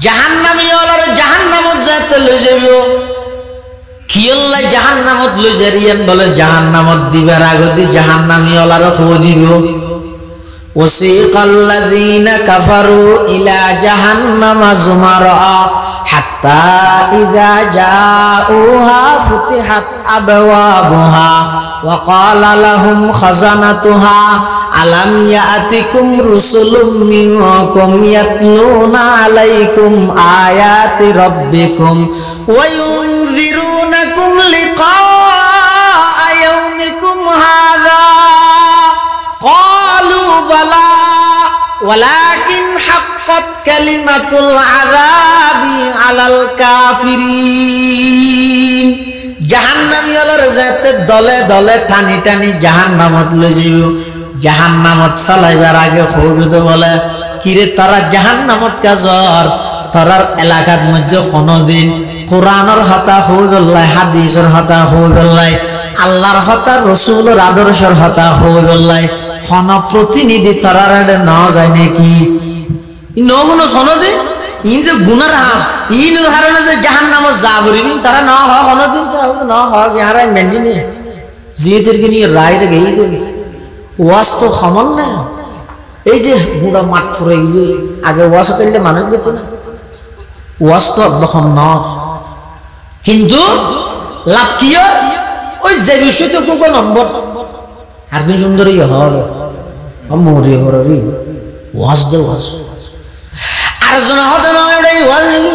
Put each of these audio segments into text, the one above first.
জাহান্নামী ওলার জাহান্নামত যাতে লই যাইব কিয়ল্লাই জাহান্নামত লই যারিয়ান বলে জাহান্নামত দিবার আগতে জাহান্নামী ওলার খো দিব ওয়াসিকাল্লাযীনা কাফারু ইলা জাহান্নামা যুমারা হাত্তা ইযা জাউহা ফুতিহাত আবওয়াবুহা ওয়া ক্বালা লাহুম খাযানাতুহা আলাম ইয়াতিকুম রুসুলুম মিনকুম ইয়াতলুনা আলাইকুম আয়াতি রাব্বিকুম ওয়া ইউনযিরুনাকুম লিকা ইয়াউমিকুম হাযা ক্বালু বালা ওয়ালাকিন হাক্কাত কালিমাতুল আযাবি আলাল কাফিরিন জাহান্নামী ওলার যাতে দলে দলে টানি টানি জাহান্নামত লই যাইব জাহান্নামত ফলাইবার আগে হইব বলে কিরে তারা জাহান্নামত কাজর তারার এলাকার মধ্যে কোনদিন কোরআনের হতা হইবল্লাই হাদিসের হতা হইবল্লাই আল্লাহর হতা রাসূলের আদর্শের হতা হইবল্লাই কোন প্রতিনিধি তারার না যায় নাকি নমুনো সনদে ইন যে গুনার হাত ইনুর হারনে যে জাহান্নামত যাবরিন তারা না হয় কোনদিন তারা না হয় ইয়ারা মেন্ডিনি জিয়ের কি নিয়ে রাইরে গই ওয়াজ তো খমন না এই যে বুড়া মাঠ ফুরে গিয়ে আগে ওয়াজ করলে মানুষ বেত না ওয়াজ তো তখন ন কিন্তু লাভ কি ওই যে বিষয় তো কোন নম্বর আর কি সুন্দরই হবে মরি হরবি ওয়াজ দে ওয়াজ আর জন হতে নয় ওই ওয়াজ নাকি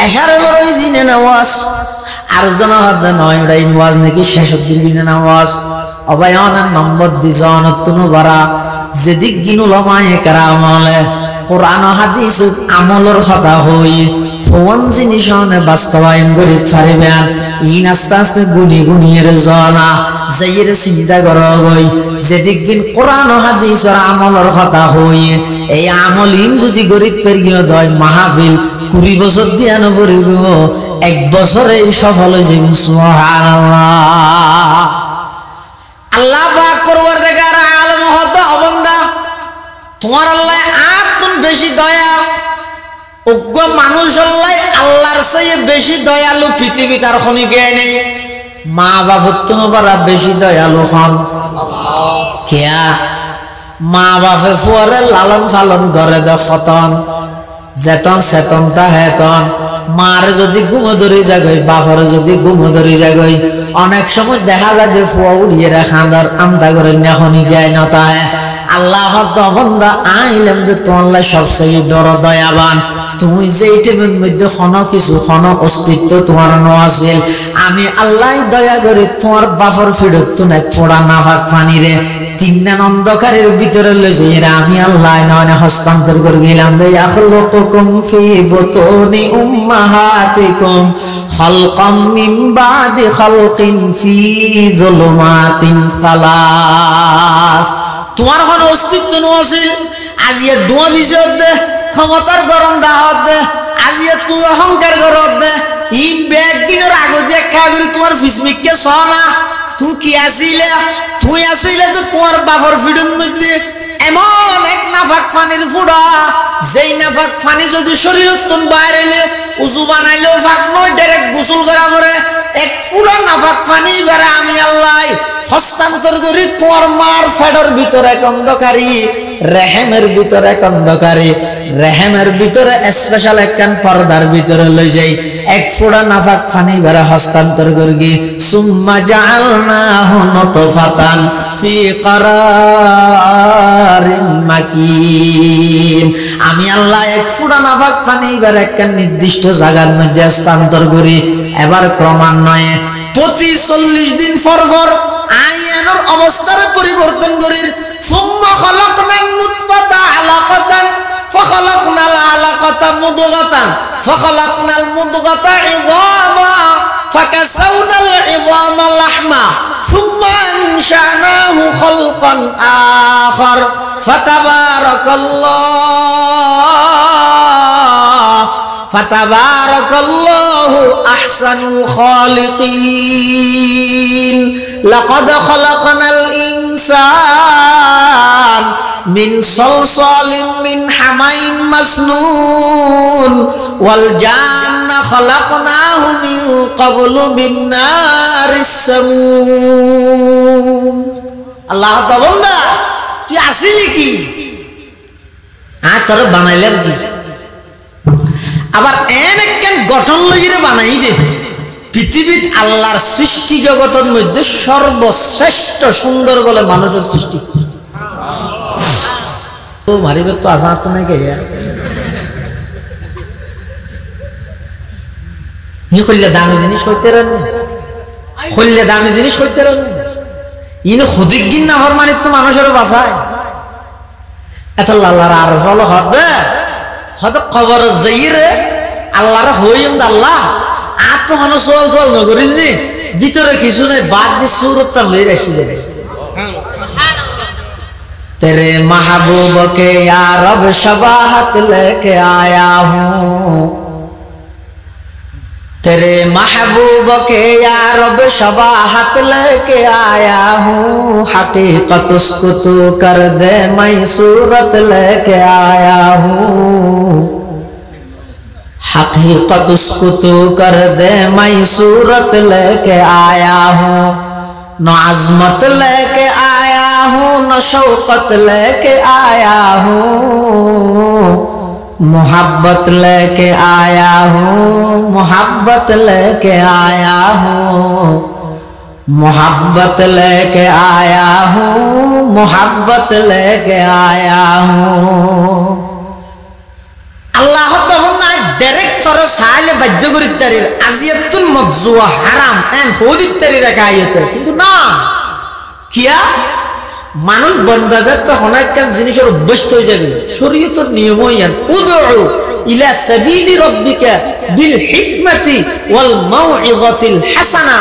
এখানে বড়ই দিনে না ওয়াজ আর জন হতে নয় ওই ওয়াজ নাকি শেষের দিনে না ওয়াজ অবায়নের নম্বর দিজন তুনু বারা যেদিক গিনু লমায়ে কেরামলে কোরআন হাদিস আমলর কথা হই ফোন জিনিসনে বাস্তবায়ন করি পারিবেন ইন আস্তে আস্তে গুনি গুনিয়ের জনা যাইয়ের চিন্তা করা গই যেদিক দিন কোরআন হাদিসের আমলর কথা হই এই আমল ইন যদি গরিব তরিয় দয় মাহফিল 20 বছর দিয়া নপরিব 1 বছরে সফল হয়ে যাবেন সুবহানাল্লাহ আল্লাহ পাক পরওয়ারদিগার আলম হতো অবন্দা তোমার আল্লাহ আতুন বেশি দয়া অজ্ঞ মানুষ আল্লাহ আল্লাহর চেয়ে বেশি দয়ালু পৃথিবীতে আর খনি কে নেই মা বাবা তোমরা বেশি দয়ালু হন আল্লাহ কিয়া মা বাপে ফুয়ারে লালন পালন করে দে খতন যেতন সেতন তা হেতন মার যদি গুমো ধরে যাগই বাপরে যদি গুমো ধরে যাগই অনেক সময় দেখা যায় যে ফুয়া উড়িয়ে খাঁদার আমদা করে নেখনি গায় নতা আল্লাহ বন্দা আইলাম যে তোমার সবচেয়ে বড় দয়াবান তুমি যে টিমের মধ্যে কিছু অস্তিত্ব তোমার আছিল আমি আল্লাহ দয়া করে তোমার বাপর ফিরত তুমি ফোড়া নাফাক পানি রে 3 অন্ধকারের ভিতরে লই যাই আমি আল্লাহ নয় হস্তান্তর করে গেলাম দে ইয়াখলুকুকুম ফি বুতুনি উম্মাহাতিকুম খালকাম মিন বাদি খালকিন ফি যুলুমাতিন সালাস তোমার কোন অস্তিত্ব নছিল আজিয়ে দোয়া বিষয় দে ক্ষমতার গরম দাওয়াত দে আজিয়ে তুই অহংকার গরত দে ইন ব্যাগ দিনের আগে দেখা করি তোমার ফিসমিককে সনা তুই কি আসিলে তো তোমার বাপর ফিডুন মধ্যে এমন এক নাফাক পানির ফুড়া যেই নাফাক পানি যদি শরীরত তুন বাইরেলে উজু বানাইলেও ফাঁক নয় ডাইরেক্ট গোসল করা করে এক ফুড়া নাফাক পানি বেড়ে আমি আল্লাহ হস্তান্তর করি তোমার মার ফেডর ভিতরে এক অন্ধকারী রেহেমের ভিতরে এক অন্ধকারী রেহেমের ভিতরে স্পেশাল একখান পর্দার ভিতরে লই যাই এক ফোঁটা নাফাক পানি বেড়ে হস্তান্তর করি সুম্মা জাআলনাহু নুতফাতান ফি কারারিম মাকিন আমি আল্লাহ এক ফোঁটা নাফাক পানি বেড়ে একখান নির্দিষ্ট জায়গার মধ্যে হস্তান্তর করি এবার ক্রমান্বয়ে প্রতি 40 দিন পর আইনের অবস্থার পরিবর্তন করি সুম্মা খালাকনাল মুতফাতা আলাকাতান ফাখালাকনাল আলাকাতা মুদগাতান ফাখালাকনাল মুদগাতা ইযামা ফাকাসাউনাল ইযামা লাহমা সুম্মা আনশানাহু খালকান আখার ফাতাবারাকাল্লাহু আহসানুল খালিকিন লাকাদ খালাকনাল ইনসান মিন সালসালিন মিন হামাইন মাসনুন ওয়াল জান্না খালাকনাহু মিন ক্বাবলু মিন নারিস সামুম। আল্লাহ তো বান্দা তুই আসিলি কি তোর বানাইলাম কি আবার একখান গঠন লইরে বানাই দে পৃথিবীত আল্লাহর সৃষ্টি জগতের মধ্যে সর্বশ্রেষ্ঠ সুন্দর বলে মানুষের সৃষ্টি। তো মারিবে তো আসা তো নাই কে নি কইলে দামি জিনিস হইতে রান কইলে দামি জিনিস হইতে রান ইনি খুদিক গিন না হর মানে তো মানুষের বাসায় এত আল্লাহর আর ফল হবে হয়তো খবর যাইরে আল্লাহর হইম আল্লাহ আর তো হন সোয়াল সোয়াল না করিস নি ভিতরে কিছু নাই বাদ দিয়ে সুরতটা লই রাখি দে तेरे महबूब के या रब शबाहत लेके आया हूँ तेरे महबूब के या रब शबाहत लेके आया हूँ हकीकत उसको तू कर दे मैं सूरत लेके आया हूँ हकीकत उसको तू कर दे मैं सूरत लेके आया हूँ न अज़मत लेके आया हूँ न शौकत लेके आया हूँ मोहब्बत लेके आया हूँ मोहब्बत लेके आया हूँ मोहब्बत लेके आया हूँ मोहब्बत लेके आया हूँ। আল্লাহ তখন ডাইরেক্টর সাইলে বাধ্য করিতারির আজিয়াতুল মকজুয়া হারাম এন হদিতারি রাখা আইতে কিন্তু না কিয়া মানুষ বন্দাজাত তো অনেকখান জিনিসের অভ্যস্ত হয়ে যাবে শরীয়তের নিয়ম ইয়ান উদউ ইলা সাবিলি রাব্বিকা বিল হিকমাতি ওয়াল মাউইযাতিল হাসানা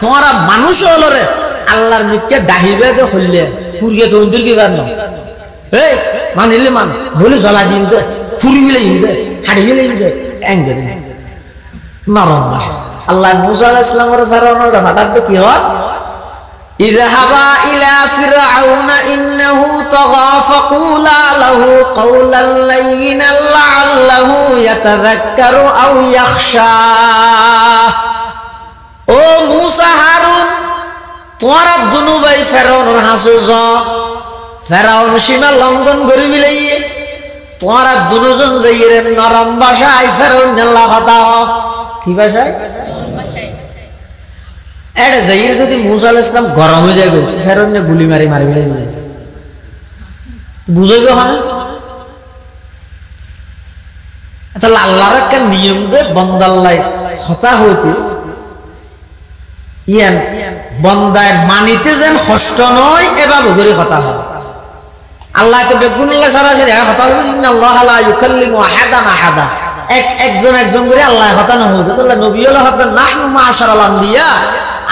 তোমরা মানুষ হলরে আল্লাহর নিকে ডাহিবে দে হইলে পুরিয়ে তো উন্দির কি বান এই মানিলে মান বলে জ্বলা দিন দে ফুরি মিলে ইন্দে হাড়ি মিলে ইন্দে এঙ্গের নরম ভাষা আল্লাহ মুসা আলাইহিস সালামের ফেরাউনের হঠাৎ কি হয় ইযহাবা ইলা ফিরআউনা ইন্নাহু তাগা ফাকুলা লাহু কওলান লাইয়িনান লাআল্লাহু ইয়াতাযাক্কারু আও ইয়াখশা। ও মুসা হারুন তোমরা দুনু ভাই ফেরাউনের হাসে যাও ফেরাউন সীমা লঙ্ঘন করে মিলাইয়ে তোমরা দুজন যাইরে নরম ভাষায় ফেরাউন আল্লাহ কথা কি ভাষায় এর যাইরে যদি মুসা আলাইহিস সালাম গরম হয়ে যায় ফেরাউন গুলি মারি মারি ফেলে যায় বুঝাইবে হয় তাহলে আল্লাহর একটা নিয়ম দে বন্দাল্লাই হতা হইতে ইয়ান বন্দায় মানিতে যেন কষ্ট নয় এভাবে করে কথা হয় আল্লাহ তো বেগুনুল্লাহ সরাসরি কথা হবে ইন্নাল্লাহ লা ইউকাল্লিমু আহাদান আহাদা একজন একজন করে আল্লাহ কথা না হবে তাহলে নবী হলো হতা নাহনু মাশারাল আম্বিয়া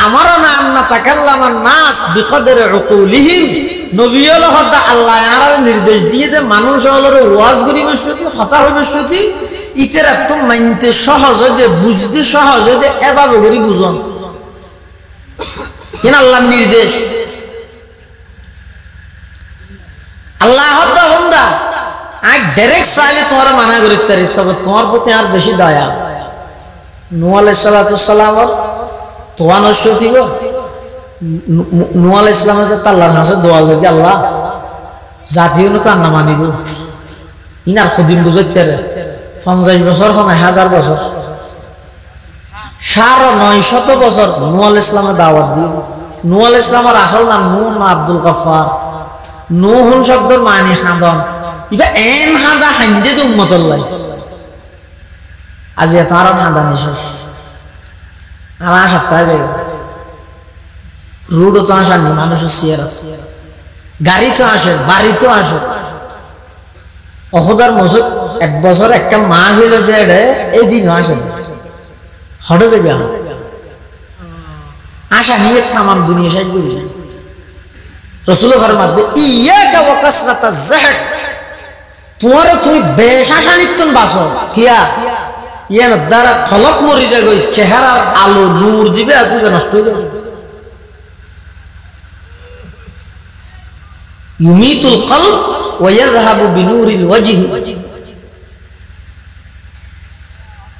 আমারনা আন্না তাকাল্লামান নাস বিকদরি উকুলিহিম নবী হলো হতা আল্লাহ আর নির্দেশ দিয়ে যে মানুষ হলো ওয়াজ করিবে শুধু কথা হবে শুধু ইতেরা তো মানতে সহজ হতে বুঝতে সহজ হতে এভাবে করে বুঝন কেন আল্লাহর নির্দেশ আল্লাহ বান্দা আজ ডাইরেক্ট চাইলে তোমার মানা করতে পারি তবে তোমার প্রতি আর বেশি দয়া নূহ আলাইহিস সালাম তোয়ানো সতিব নূহ আলাইহিস সালাম যে আল্লাহর কাছে দোয়া যদি আল্লাহ জাতিও তো না মানিব ইনার খদিম বুঝতে 50 বছর হয় 1000 বছর 950 বছর নূহ আলাইহিস সালামের দাওয়াত দিয়ে নূহ আলাইহিস সালামের আসল নাম নূহ না আব্দুল গফফার নূহুন শব্দের মানে হাদন ইবা এন হাদা হাইন্দে তো উম্মতুল লাই আজ এত আর হাদা নিশেষ আর আসাত্তায় যাই রোডও তো আসা নেই মানুষের সিয়ার গাড়ি তো আসে বাড়ি তো আসে অহদার মজুদ 1 বছর একটা মাস হইলে দেড়ে এই দিনও আসে হটে যাবে আশা নিয়ে তামাম দুনিয়া শেষ করে যায় রসুল ফরমাতে ইয়াকা ওয়া কাসরাতাজ যাহক তোরে তুই বেশাশা নিত্যন বাসো কিয়া ইয়ার দ্বারা খলক মরি যাবে চেহারার আলো নূর জিবে আসবে নষ্ট হয়ে যাবে ইউমিতুল কলব ওয়া ইয়াযহাবু বিনুরিল ওয়াজহি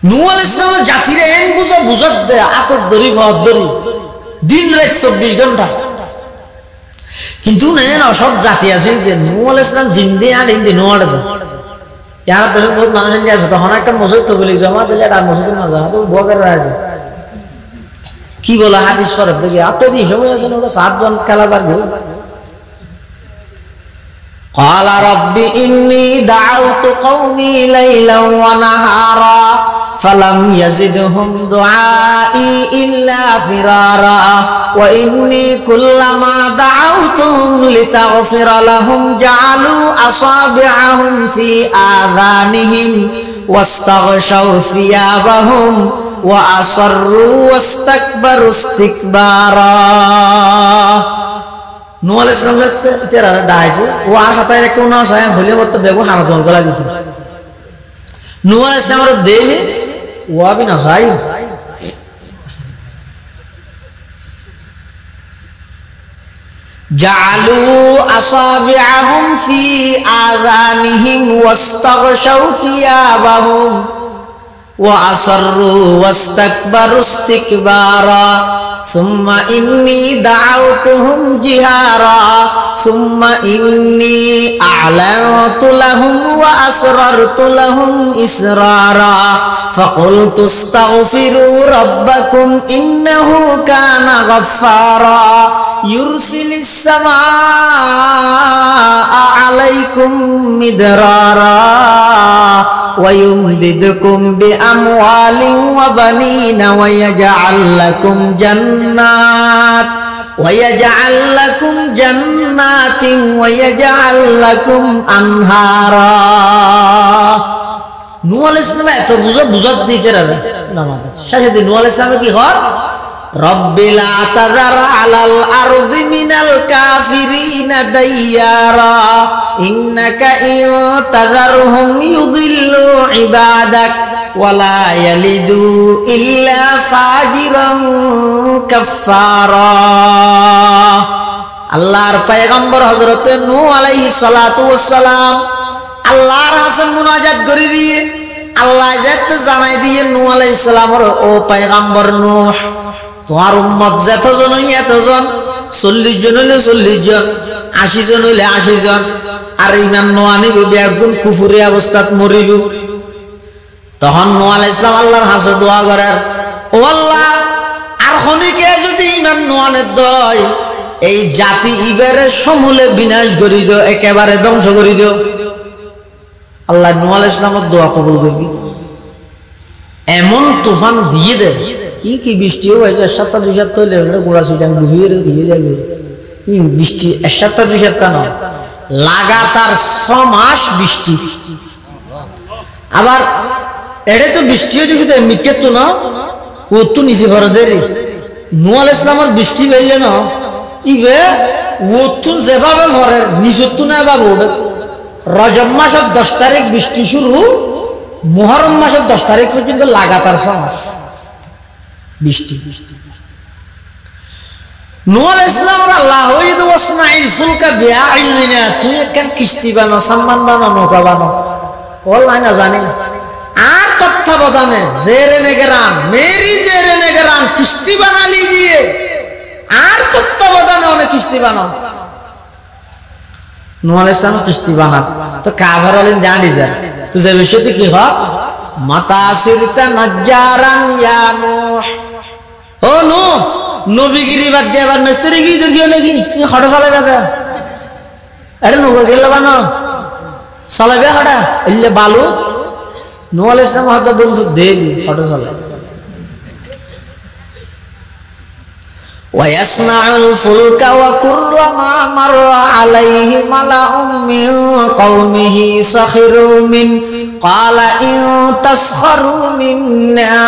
নূহ আলাইহিস সালামের জাতিরে এন বুঝাত দে আতর দড়ি ফত দড়ি দিন রাত 24 ঘন্টা কিন্তু নেন সব জাতি আছে যে নূহ আলাইহিস সালাম জিন্দে আর ইন্দে নোয়াড় দে ইয়ার ধরে বহুত মানুষ আছে তখন একটা মসজিদ তো বলি জমা দিলে আর মসজিদ না যা তো বগের রায় কি বলা হাদিস শরীফ দেখি আপনি সময় আছে ওটা 7 জন খেলা যাবে قال رب إني دعوت قومي ليلا ونهارا فلم يزدهم دعائي إلا فرارا وإني كلما دعوتهم لتغفر لهم جعلوا أصابعهم في آذانهم واستغشوا ثيابهم وأصروا واستكبروا استكبارا নূহ আলাইহিস সালাম তেরা ডাইছে ও আর হাতায় একটা না যায় হলে মত বেগো হারাদন গলা দিতে নূহ আলাইহিস সালামের দেহ ও আবি না যায় জাআলু আসাবিআহুম ফি আযানিহিম ওয়াস্তাগশাউ থিয়াবাহুম وأصروا واستكبروا استكبارا ثم إني دعوتهم جهارا ثم إني أعلنت لهم وأسررت لهم إسرارا فقلت استغفروا ربكم إنه كان غفارا يرسل السماء عليكم مدرارا ويمددكم بأموال وبنين ويجعل لكم جنات ويجعل لكم أنهارا নূহ আলাইহিস সালাম এত বুঝাত দিতে রাবে নামাজ শেষে নূহ আলাইহিস সালাম কি হয় রব্বি লা তাযার আলাল আরদি মিনাল কাফিরিনা দাইয়ারা ইন্নাকা ইন তাযারহুম ইউদিল্লু ইবাদাক ওয়ালা ইয়ালিদু ইল্লা ফাজিরান কাফফারা আল্লাহর পয়গম্বর হযরত নূহ আলাইহিস সালাতু ওয়াস সালাম আল্লাহর কাছে মুনাজাত করে দিয়ে আল্লাহ যত জানাই দিয়ে নূহ আলাইহিস সালামের ও পয়গম্বর নূহ তোমার উম্মত যতজন এতজন 40 জন হইলে 40 জন 80 জন হইলে 80 জন আর ইমান নোয়ানি বেগুন কুফরি অবস্থাত মরিব তখন নূহ আলাইহিস সালাম আল্লাহর কাছে দোয়া করার ও আল্লাহ আর খনিকে যদি ইমান নোয়ানের দয় এই জাতি ইবারে সমূলে বিনাশ করি দাও একেবারে ধ্বংস করি দাও আল্লাহ নূহ আলাইহিস সালামের দোয়া কবুল করবি এমন তুফান দিয়ে দেয় কি বৃষ্টিও হয়েছে 1 সপ্তাহ 2 সপ্তাহ হইলে এটা গোড়া সিটাং ডুবিয়ে দিয়ে যাবে বৃষ্টি 1 সপ্তাহ 2 সপ্তাহ নয় লাগাতার 6 মাস বৃষ্টি আবার এটা তো বৃষ্টি হয়েছে শুধু এমনিকে তো না ও তো নিচে ভরে দেরি নূহ আলাইহিস সালামের বৃষ্টি হইলে না ইবে ও তো যেভাবে ভরে নিচে তো না বাবু রজব মাসের 10 তারিখ বৃষ্টি শুরু মুহররম মাসের 10 তারিখ পর্যন্ত লাগাতার 6 মাস বৃষ্টি নূহ আলাইহিস সালাম আল্লাহ ওয়াইদ ওয়াসনাইল ফুলকা বিআইনিনা তুই একখান কিস্তি বানাও সম্মান বানাও নৌকা বানাও ওলাই না জানি আর তত্ত্বাবধানে জেরে নেগরান মেরি জেরে নেগরান কিস্তি বানা লিজিয়ে আর তত্ত্বাবধানে অনেক কিস্তি বানাও নূহ আলাইহিস সালাম কিস্তি বানা তো কাফের হলেন জানি যায় তো যে বিষয়টি কি হয় মাতা সিরতা নাজ্জারান ইয়া নূহ ও নূহ নবীগিরি বাদ দিয়ে আবার মিস্ত্রি কি দরকার লাগি কি খড় চালাবে দা আরে নৌকা গেল বানো চালাবে খড়া ইল্লে বালু নূহ আলাইহিস সালাম হয়তো বন্ধু দেব খড় চালাবে ويصنع الفلك وكلما مر عليه ملأ من قومه سخروا منه قال إن تسخروا منا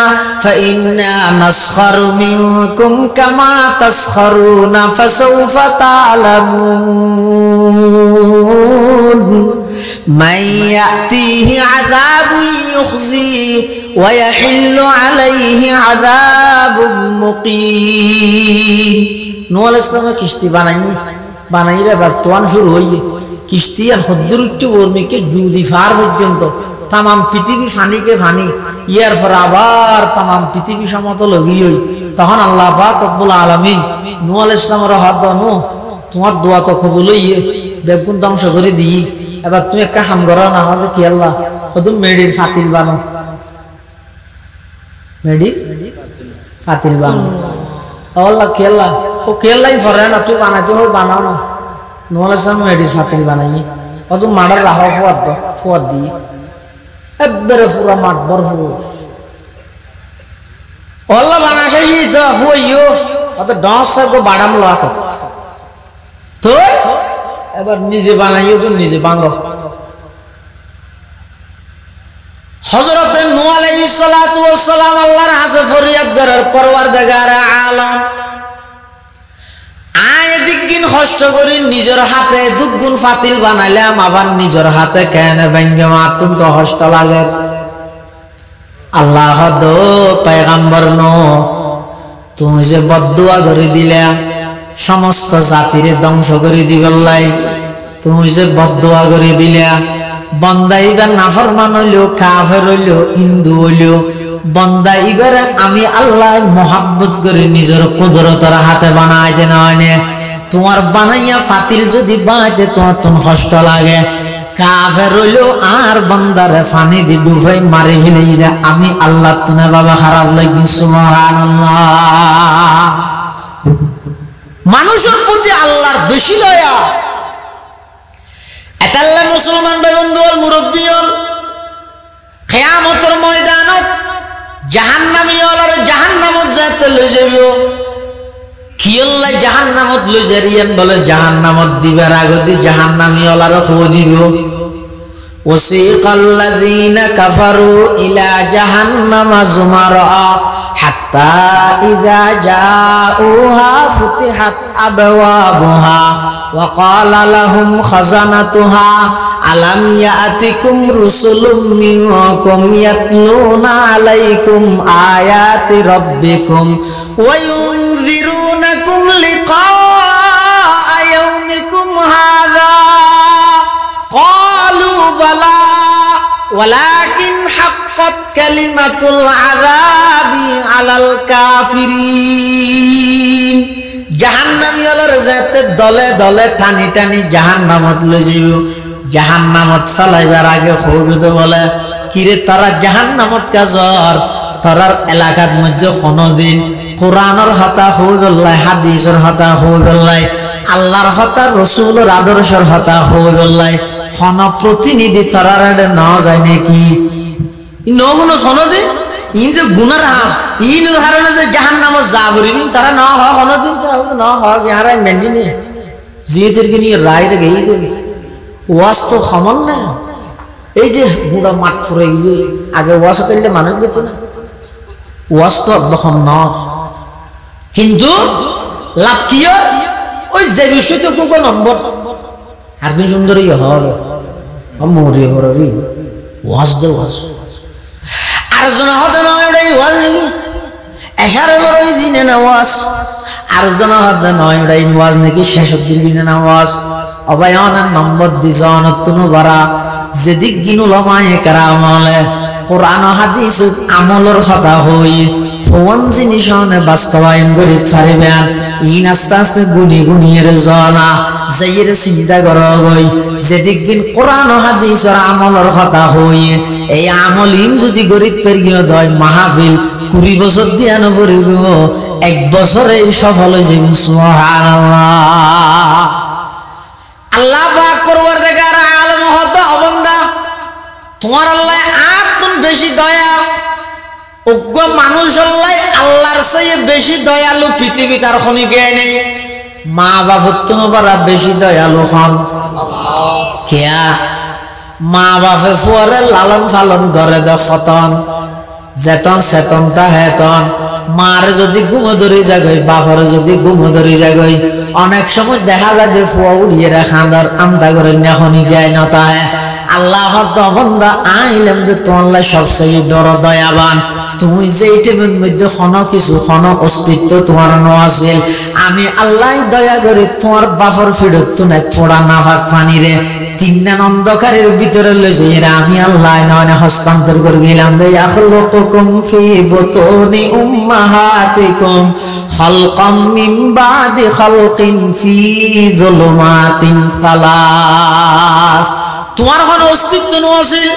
فإنا نسخر منكم كما تسخرون فسوف تعلمون من يأتيه عذاب يخزيه ويحل عليه عذاب مقيم নূহ আলাইহিস সালাম কিস্তি বানাইলে বর্তমান শুরু হইয়ে কিস্তি আর হদ্দুর উচ্চ বর্মিকে জুদি ফার পর্যন্ত তামাম পৃথিবী ফানিকে ফানি ইয়ার পর আবার তাম পৃথিবী সমতল হই তখন আল্লাহ পাক রব্বুল আলামিন নূহ আলাইহিস সালামের হাত দাও তোমার দোয়া তো কবুল হইয়ে বেগুন ধ্বংস করে দিই এবার তুমি একটা কাম করো না হলে কি আল্লাহ তুমি মেডির ফাতিল বানো মেডির ফাতিল বানো আল্লাহ কি আল্লাহ ও কি আল্লাহ ফরে না তুই বানাইতে হোক বানাও না নূহ আলাইহিস সালাম মেডির ফাতিল বানাই ও তুমি মাডার রাখো ফুয়াদ দিয়ে একবারে পুরা মাঠ বরফু আল্লাহ বানাসে তো ফুইও অত ডস সব বাড়াম লাত তো এবার নিজে বানাইও তো নিজে বাঙ্গো হযরত নূহ আলাইহিস সালাতু ওয়াস সালাম আল্লাহর কাছে ফরিয়াদ করার পরওয়ারদিগার আলম আয় দিন কষ্ট করি নিজের হাতে দুগুণ ফাতিল বানাইলাম আবার নিজের হাতে কেন ভেঙ্গে মাতুন তো কষ্ট লাগে আল্লাহ দো পয়গম্বর নো তুমি যে বদদুয়া করে দিলা সমস্ত জাতিরে ধ্বংস করে দিবলাই তুমি যে বদদুয়া করে দিলা বান্দা এবার নাফরমান হইলো কাফের হইলো হিন্দু হইলো বান্দা এবারে আমি আল্লাহ মোহাব্বত করে নিজের কুদরতের হাতে বানাইতে না তোমার বানাইয়া ফাতিল যদি বানাইতে তোমার তো কষ্ট লাগে কাফের হইলো আর বান্দারে পানি দি ডুবাই মারি ফেলে দে আমি আল্লাহ তুমি বাবা খারাপ লাগবে সুবহানাল্লাহ মানুষের প্রতি আল্লাহর বেশি দয়া এটাল্লা মুসলমান ভাই বন্ধু হল মুরব্বী হল কিয়ামতের ময়দানত জাহান্নামী হলার জাহান্নামত যাতে লই যাইব কি আল্লাহ জাহান্নামত লই যারিয়ান বলে জাহান্নামত দিবার আগতে জাহান্নামী হলার খো দিব ওয়াসিকাল্লাযীনা কাফারু ইলা জাহান্নামা যুমারা হাত্তা ইযা জাউহা ফুতিহাত আবওয়াবুহা ওয়া ক্বালা লাহুম খাজানাতুহা আলাম ইয়াতিকুম রুসুলুম মিনকুম ইয়াতলুনা আলাইকুম আয়াতি রাব্বিকুম ওয়া ইউনযিরুনাকুম লিকা ইয়াউমিকুম হাযা ক্বালু বালা ওয়ালাকিন হাক্কাত কালিমাতুল আযাবি আলাল কাফিরিন জাহান্নামী হলার যাতে দলে দলে টানি টানি জাহান্নামত লই যাইব জাহান্নামত ফলাইবার আগে হইবে বলে কিরে তারা জাহান্নামত কাজর তারার এলাকার মধ্যে কোনদিন কোরআনের হতা হইবল্লাই হাদিসের হতা হইবল্লাই আল্লাহর হতা রাসূলের আদর্শের হতা হইবল্লাই কোন প্রতিনিধি তারার না যায় নাকি নমুনা সনদে ইন যে গুনার হাত ইনুর হারনে যে জাহান্নামত যাবরিন তারা না হয় কোনদিন তারা না হয় হারাই মেন্ডিনে জিয়েতের কি নিয়ে রায় রে গই কই ওয়াজ তো খমন না এই যে বুড়া মাঠ ফুরে গিয়ে আগে ওয়াজ করলে মানুষ বেতো না ওয়াজ তো তখন ন কিন্তু লাভ কি ওই যে বিষয় তো কোন নম্বর আর কি সুন্দরই হবে মরি হরবি ওয়াজ দে ওয়াজ আর জন হতে নয় এটাই ওয়াজ নাকি 11 দিনে না ওয়াজ আর জন হতে নয় এটাই ওয়াজ নাকি 66 দিনে না ওয়াজ অবায়নের নম্বর দিজন তুনু বারা যেদিক গিনু লমায়ে কারামলে কোরআন হাদিস আমলের কথা হই ফোন জিনিসনে বাস্তবায়ন করি পারিবেন ইন আস্তে আস্তে গুনি গুনিয়ের জানা যাইয়ের চিন্তা করো গই যেদিক দিন কোরআন হাদিসের আমলের কথা হই এই আমল ইন যদি গরিব পেরিয়ে দয় মাহফিল 20 বছর দিয়া নপরিব 1 বছরে সফল হয়ে যাবেন সুবহানাল্লাহ আল্লাহ পাক পরওয়ারদিগার আলম হত অবন্দা তোমার আল্লাহ আতুন বেশি দয়া উগ্র মানুষ আল্লাহ আল্লাহর চেয়ে বেশি দয়ালু পৃথিবীতে আর খনি কে নেই মা বাবার তুমি বড় বেশি দয়ালু হন আল্লাহ কিয়া মা বাপে ফুয়ারে লালন পালন করে দেখতন যেতন চেতন তা হেতন মার যদি গুমো ধরে যাগই বাপর যদি গুমো ধরে যাগই অনেক সময় দেখা যায় যে ফুয়া উড়িয়ে খাঁদার আমদা করে নেখনি গায় নতায় আল্লাহ বান্দা আইলাম যে তোমার সবচেয়ে বড় দয়াবান তুমি যে এইটার মধ্যে কোনো অস্তিত্ব তোমার ন আছিল আমি আল্লাহ দয়া করে তোমার বাফর ফিরত তুমি পোড়া নাফাক পানি রে তিনটা অন্ধকারের ভিতরে লই যাই আমি আল্লাহ নয় হস্তান্তর করে গেলাম দে আখলুকুম ফি বুতুনি উম্মাহাতিকুম খালকাম মিন বাদি খালকিন ফি যুলুমাতিন সালাস তোমার কোনো অস্তিত্ব ন আছিল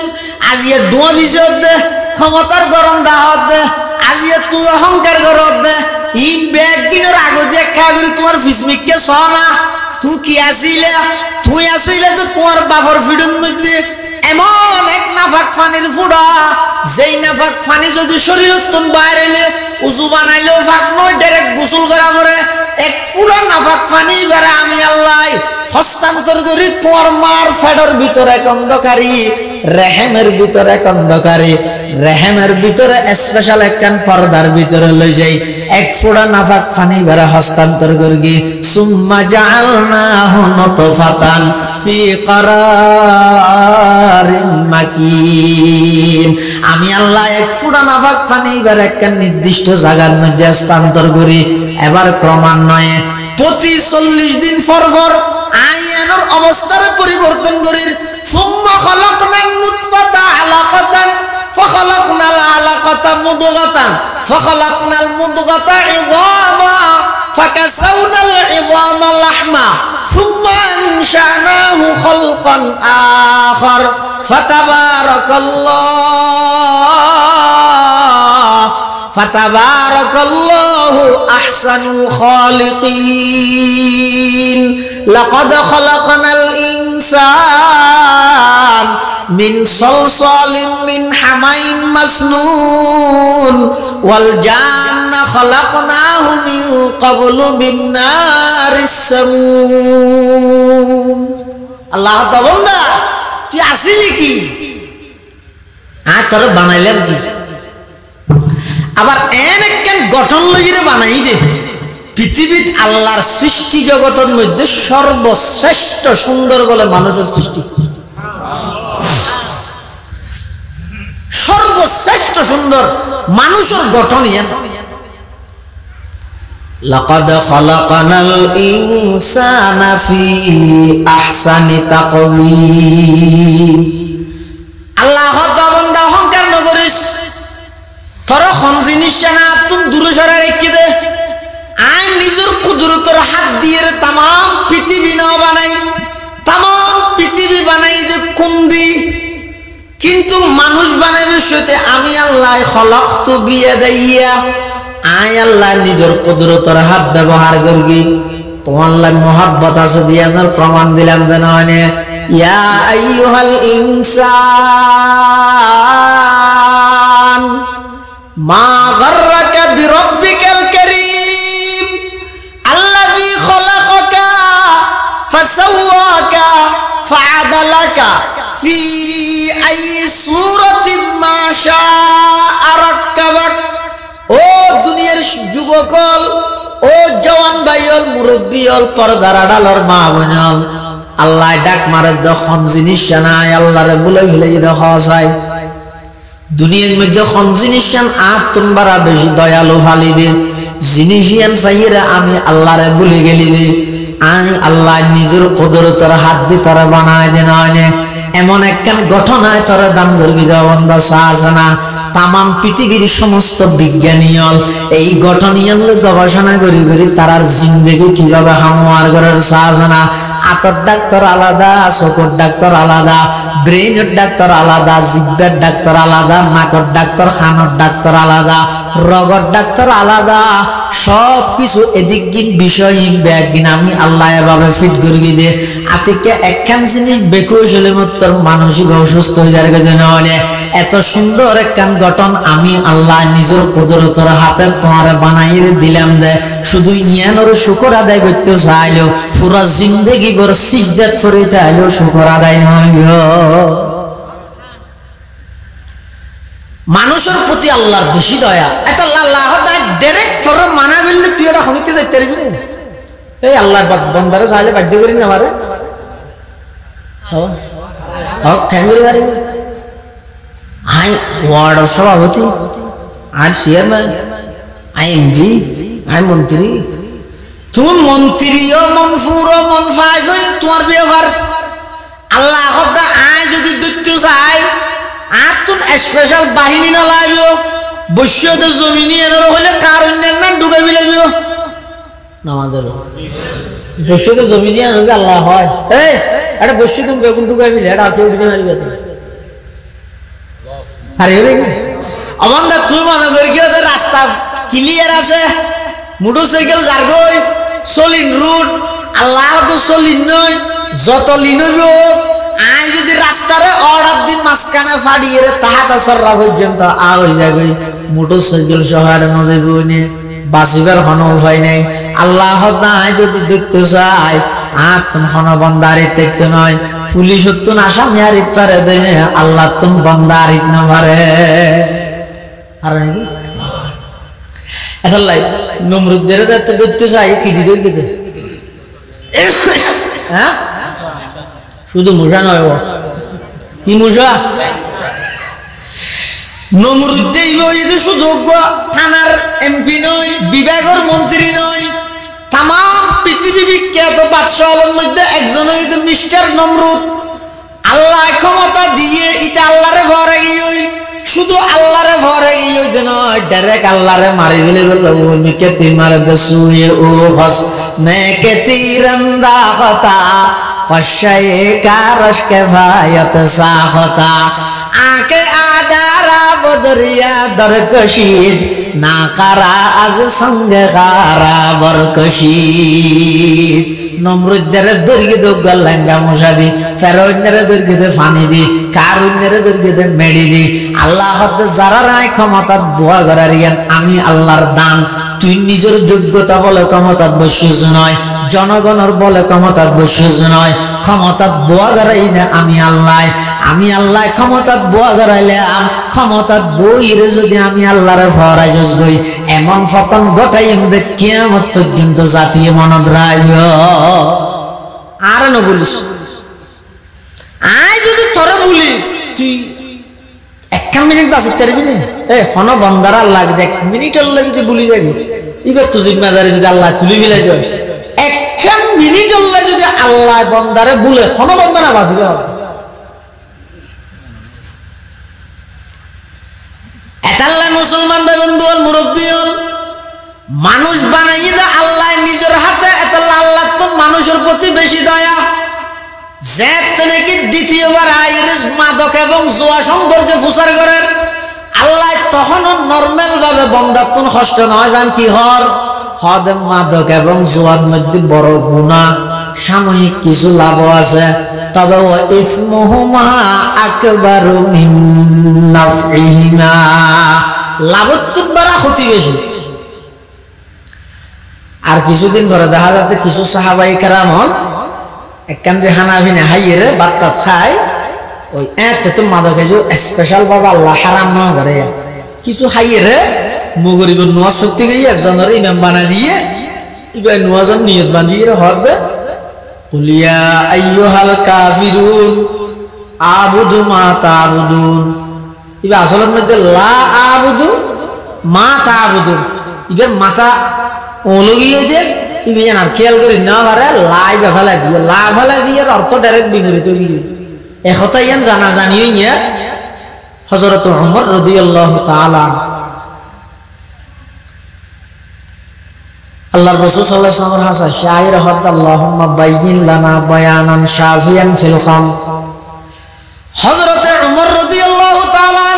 আজিয়ে দোয়া বিজয় দে ক্ষমতার গরম দাওয়াত দে আজিয়ে তুই অহংকার গরত দে ইন ব্যাগ দিনের আগে দেখা করি তোমার ফিসমিককে সনা তুই কি আসিলে তো তোমার বাফর ফিডুন মধ্যে এমন এক নাফাক পানির ফুড়া যেই নাফাক পানি যদি শরীরত তুন বাইরে উজু বানাইলেও ফাঁক নয় ডাইরেক্ট গোসল করা পরে এক ফুড়া নাফাক পানি বেড়ে আমি আল্লাহ হস্তান্তর করি তোমার মার ফেডর ভিতরে এক অন্ধকারী রেহেমের ভিতরে এক অন্ধকারী রেহেমের ভিতরে স্পেশাল একখান পর্দার ভিতরে লই যাই এক ফোঁটা নাফাক পানি বেড়ে হস্তান্তর করি সুম্মা জাআলনাহু নুতফাতান ফি কারারিন মাকিন আমি আল্লাহ এক ফোঁটা নাফাক পানি বেড়ে একখান নির্দিষ্ট জায়গার মধ্যে হস্তান্তর করি এবার ক্রমান্বয়ে প্রতি 40 দিন পর আইয়ানোর অবস্থার পরিবর্তন করির সুম্মা খালাকনাল মুতফাতা আলাকাতান ফাখালাকনাল আলাকাতা মুদগাতান ফাখালাকনাল মুদগাতা ইযামা ফাকাসাউনাল ইযামা লাহমা সুম্মা আনশানাহু খালকান আখার ফাতাবারাকাল্লাহু আহসানুল খালিকিন লাকাদ খালাকনাল ইনসান মিন সালসালিন মিন হামাইন মাসনুন ওয়াল জান্না খালাকনাহু মিন ক্বাবলু মিন নারিস সামুম আল্লাহ তাআলা তুই আসিলি কি তোর বানাইলাম কি আবার এনেকেন গঠন লইরে বানাই দে পৃথিবীত আল্লাহর সৃষ্টি জগতের মধ্যে সর্বশ্রেষ্ঠ সুন্দর বলে মানুষের সৃষ্টি সর্বশ্রেষ্ঠ সুন্দর মানুষের গঠন লাকাদ খালাকনাল ইনসানা ফি আহসানি তাকওয়িম আল্লাহ বান্দা অহংকার নগরিস তোর কোন জিনিস না তুমি দূরে সরে রেখে দে আমি নিজের কুদরতের হাত দিয়ে तमाम পৃথিবী না বানাই तमाम পৃথিবী বানাই দে কুন্দি কিন্তু মানুষ বানাইবে সেতে আমি আল্লাহ খলাকতু বিয়াদাইয়া আই আল্লাহ নিজের কুদরতের হাত ব্যবহার করবি তোমার লাগে মহব্বত আছে দিয়ার প্রমাণ দিলাম দেন মানে ইয়া আইয়ুহাল ইনসান মা গাররাকা বিরাব্বিকাল কারীম আল্লাযী খলাকাকা ফাসাওয়াকা ফাআদালাকা ফি আই সূরাতিন মা শাআ রাক্কাবাক ও দুনিয়ার যুবকল ও জওয়ান ভাইল মুরব্বিল পর্দার আড়ালের মা বোনল আল্লাহ ডাক মারে দখন জিনিস নাই আল্লাহরে বলে ফেলে দেখা যায় দুনিয়ার মধ্যে কোন জিনিস তোমরা বেশি দয়ালু ফালি দে জিনিসিয়ান ফাইরা আমি আল্লাহরে ভুলে গেলি দে আমি আল্লাহ নিজের কুদরতের হাত দিয়ে তোরা বানায় দেন এমন একখান ঘটনায় তোরা দান করবি দেওয়া বন্ধ সাহসনা তামাম পৃথিবীর সমস্ত বিজ্ঞানীয়ল এই ঘটনীয় গবেষণা করি করি তারার জিন্দগি কিভাবে হামোয়ার করার সাহসনা আতর ডাক্তার আলাদা চোখের ডাক্তার আলাদা ব্রেনের ডাক্তার আলাদা জিব্বার ডাক্তার আলাদা নাকর ডাক্তার খানোর ডাক্তার আলাদা রগর ডাক্তার আলাদা সব কিছু এদিক বিষয় ব্যাগিন আমি আল্লাহ এভাবে ফিট করি দে আতিকে একখান জিনিস বেকুশ হলে তোর মানসিক অসুস্থ হয়ে যাবে মানে এত সুন্দর একখান গঠন আমি আল্লাহ নিজের কুদরতের হাতে তোমার বানাই দিলাম দে শুধু ইয়ানোর শুকর আদায় করতে চাইলেও পুরো জিন্দগি বড় সিজদাত করিতে আইলেও শুকর আদায় নয় মানুষের প্রতি আল্লাহর বেশি দয়া এত আল্লাহ ডাইরেক্ট তোর মানা বললে তুই এটা হনিকে যাইতে পারবি এই আল্লাহ বন্দারে চাইলে বাধ্য করি না আমারে হক খ্যাঙ্গুরি বাড়ি আই ওয়ার্ড সভাপতি I chairman I MP I মন্ত্রী তুমি মন্ত্রীও মন ফুরো মন ফাইজ তোমার ব্যবহার আল্লাহ হদা আই যদি দৈত্য চাই আর তুন স্পেশাল বাহিনী না লাগবে বৈশ্যদের জমিনি এনারও হলে কার অন্যান্য ঢুকে বিলাইব নামাদের বৈশ্যদের জমিনি আনবে আল্লাহ হয় এই এটা বৈশ্য তুমি বেগুন ঢুকে বিলে এটা কেউ ঢুকে মারিবে পারিবে না আমাদের তুই মনে করি কি রাস্তা ক্লিয়ার আছে মোটরসাইকেল জারগই সলিন রুট আল্লাহ তো সলিন নয় যত লিন হইব আই যদি রাস্তারে অর্ডার দিন মাঝখানে ফাড়িয়ে তাহাতা সররা পর্যন্ত আ হয়ে যাবে মোটরসাইকেল সহ আর ন যাইব নে বাঁচিবার কোনো উপায় নেই আল্লাহ নাই যদি দেখতে চাই আর তুমি কোনো বন্দারিত দেখতে নয় পুলিশ তুন আসামি আর ইত্তারে দে আল্লাহ তুম বন্দারিত না পারে আর নাকি আসলে নমরুদের যাতে দেখতে চাই কি দিতে কি দে হ্যাঁ শুধু মুসা নয় কি মুসা নমরুদ্দেই বইতে শুধু থানার এমপি নয় বিভাগের মন্ত্রী নয় তাম পৃথিবী বিখ্যাত বাদশাহের মধ্যে একজন হইতে মিস্টার নমরুদ আল্লাহ ক্ষমতা দিয়ে ইটা আল্লাহরে ভরে গিয়ে শুধু আল্লাহরে ভরে গিয়ে নয় ডাইরেক্ট আল্লাহরে মারি গেলে বলল কেতি মারে দে সুয়ে ও হস মে কেতি রন্দা হতা পশায়ে কারশ কে ভায়াত সাহতা আকে আদারা বদরিয়া দরকশিদ না কারা আজ সঙ্গে কারা বরকশিদ নমরুদের দর্গি দো গল্লাঙ্গা মশাদি ফেরৌনের দর্গি দে ফানি দি কারুনের দর্গি দে মেডি দি আল্লাহ হদ যারা রায় ক্ষমতা বুয়া গরারিয়ান আমি আল্লাহর দান তুই নিজের যোগ্যতা বলে ক্ষমতা বসিস নয় জনগণের বলে ক্ষমতা বসিস নয় ক্ষমতা বুয়া গরাই না আমি আল্লাহ ক্ষমতা বুয়া গরাইলাম ক্ষমতা বইরে যদি আমি আল্লাহরে ফরাইজ গই এমন ফতন গটাই আমাদের কিয়ামত পর্যন্ত জাতীয় মনত রাখব আর না বলিস আই যদি তোরে বলি তুই একটা মিনিট বাঁচতে পারবি না এ ফোন বন্দার আল্লাহ যদি 1 মিনিটের লাগে যদি বলি যাবি এবার তো জিম্মাদারি যদি আল্লাহ তুলি ফেলে যায় একটা মিনিটের লাগে যদি আল্লাহ বন্দারে বলে ফোন বন্দারা বাঁচবে এতাল্লাহ মুসলমান বন্ধু মুরব্বী মানুষ বানাই দা আল্লাহ নিজের হাতে এতাল্লাহ আল্লাহ তো মানুষের প্রতি বেশি দয়া যে নাকি দ্বিতীয়বার আইরিস মাদক এবং জুয়া সম্পর্কে প্রচার করেন আল্লাহ তখনও নর্মাল ভাবে বন্দাতুন কষ্ট নয় জান কি হদ মাদক এবং জুয়ার মধ্যে বড় গুনাহ সাময়িক কিছু লাভ আছে তবে ও ইসমুহুমা আকবারু মিন নাফইহিমা লাভতুন বড় ক্ষতি বেশি আর কিছুদিন পরে দেখা যাচ্ছে কিছু সাহাবাই কেরাম একখান যে হানাফি না হাইয়েরে বার্তা খায় ওই এতে তো মাদকে যে স্পেশাল বাবা আল্লাহ হারাম না করে কিছু হাইয়েরে মগরিবের নোয়াজ শক্তি গিয়ে একজনের ইমাম বানা দিয়ে এবার নোয়াজন নিয়ত বাঁধিয়ে হদ কুলিয়া আইয়ুহাল কাফিরুন আবুদু মা তাবুদুন এবার আসলের মধ্যে লা আবুদু মা তাবুদুন এবার মাথা ওলগি হইতে ইবিয়ান আর খেয়াল করি না পারে লাই ফেলা দিয়ে অর্থ ডাইরেক্ট বিপরীত গিয়ে একথা ইয়ান জানা জানিও ইয়া হযরত ওমর রাদিয়াল্লাহু তাআলা আল্লাহর রাসূল সাল্লাল্লাহু আলাইহি ওয়াসাল্লাম হাসা শাইর হদ আল্লাহুম্মা বাইয়িন লানা বায়ানান শাফিয়ান ফিল খাম হযরত ওমর রাদিয়াল্লাহু তাআলা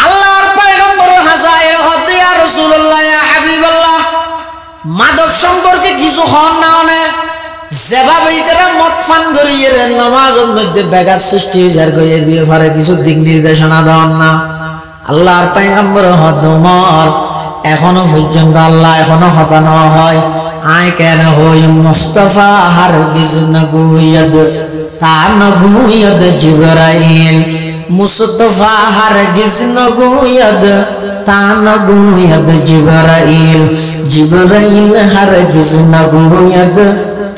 আল্লাহর পয়গম্বরের হাসায় হদ ইয়া রাসূলুল্লাহ ইয়া হাবিবাল্লাহ মাদক সম্পর্কে কিছু হন না অনে যেভাবে তারা মদ পান করিয়ে নামাজের মধ্যে ব্যাঘাত সৃষ্টি হয়ে যার গিয়ে ব্যাপারে কিছু দিক নির্দেশনা দেন না আল্লাহর পয়গম্বর হদ ওমর এখনো পর্যন্ত আল্লাহ এখনো হতা না হয় আই কেন হই মুস্তাফা হারগিজ নগুয়দ তা নগুয়দ জিবরাইল মুস্তাফা হারগিজ নগুয়দ তা নগুয়দ জিবরাইল জিবরাইল হারগিজ নগুয়দ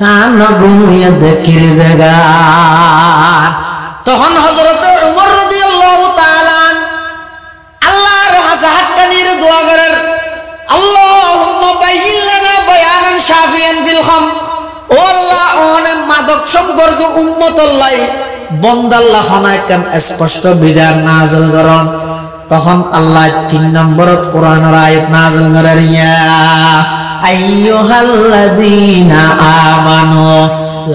তা নগুয়দ কিরদগার তখন হযরত উমর রাদিয়াল্লাহু তাআলা আল্লাহর কাছে হাতটা নিয়ে দোয়া করেন, আল্লাহুম্মা বাইয়িন লানা বায়ানান শাফিয়ান ফিল খাম। ও আল্লাহ, ওনে মাদক সম্পর্কে উম্মতুল্লাহ বন্দাল্লাহ খানায়কান স্পষ্ট বিধান নাযিল করেন। তখন আল্লাহ 3 নম্বরত কোরআনের আয়াত নাযিল করেন, ইয়া আইয়ুহাল্লাযীনা আমানু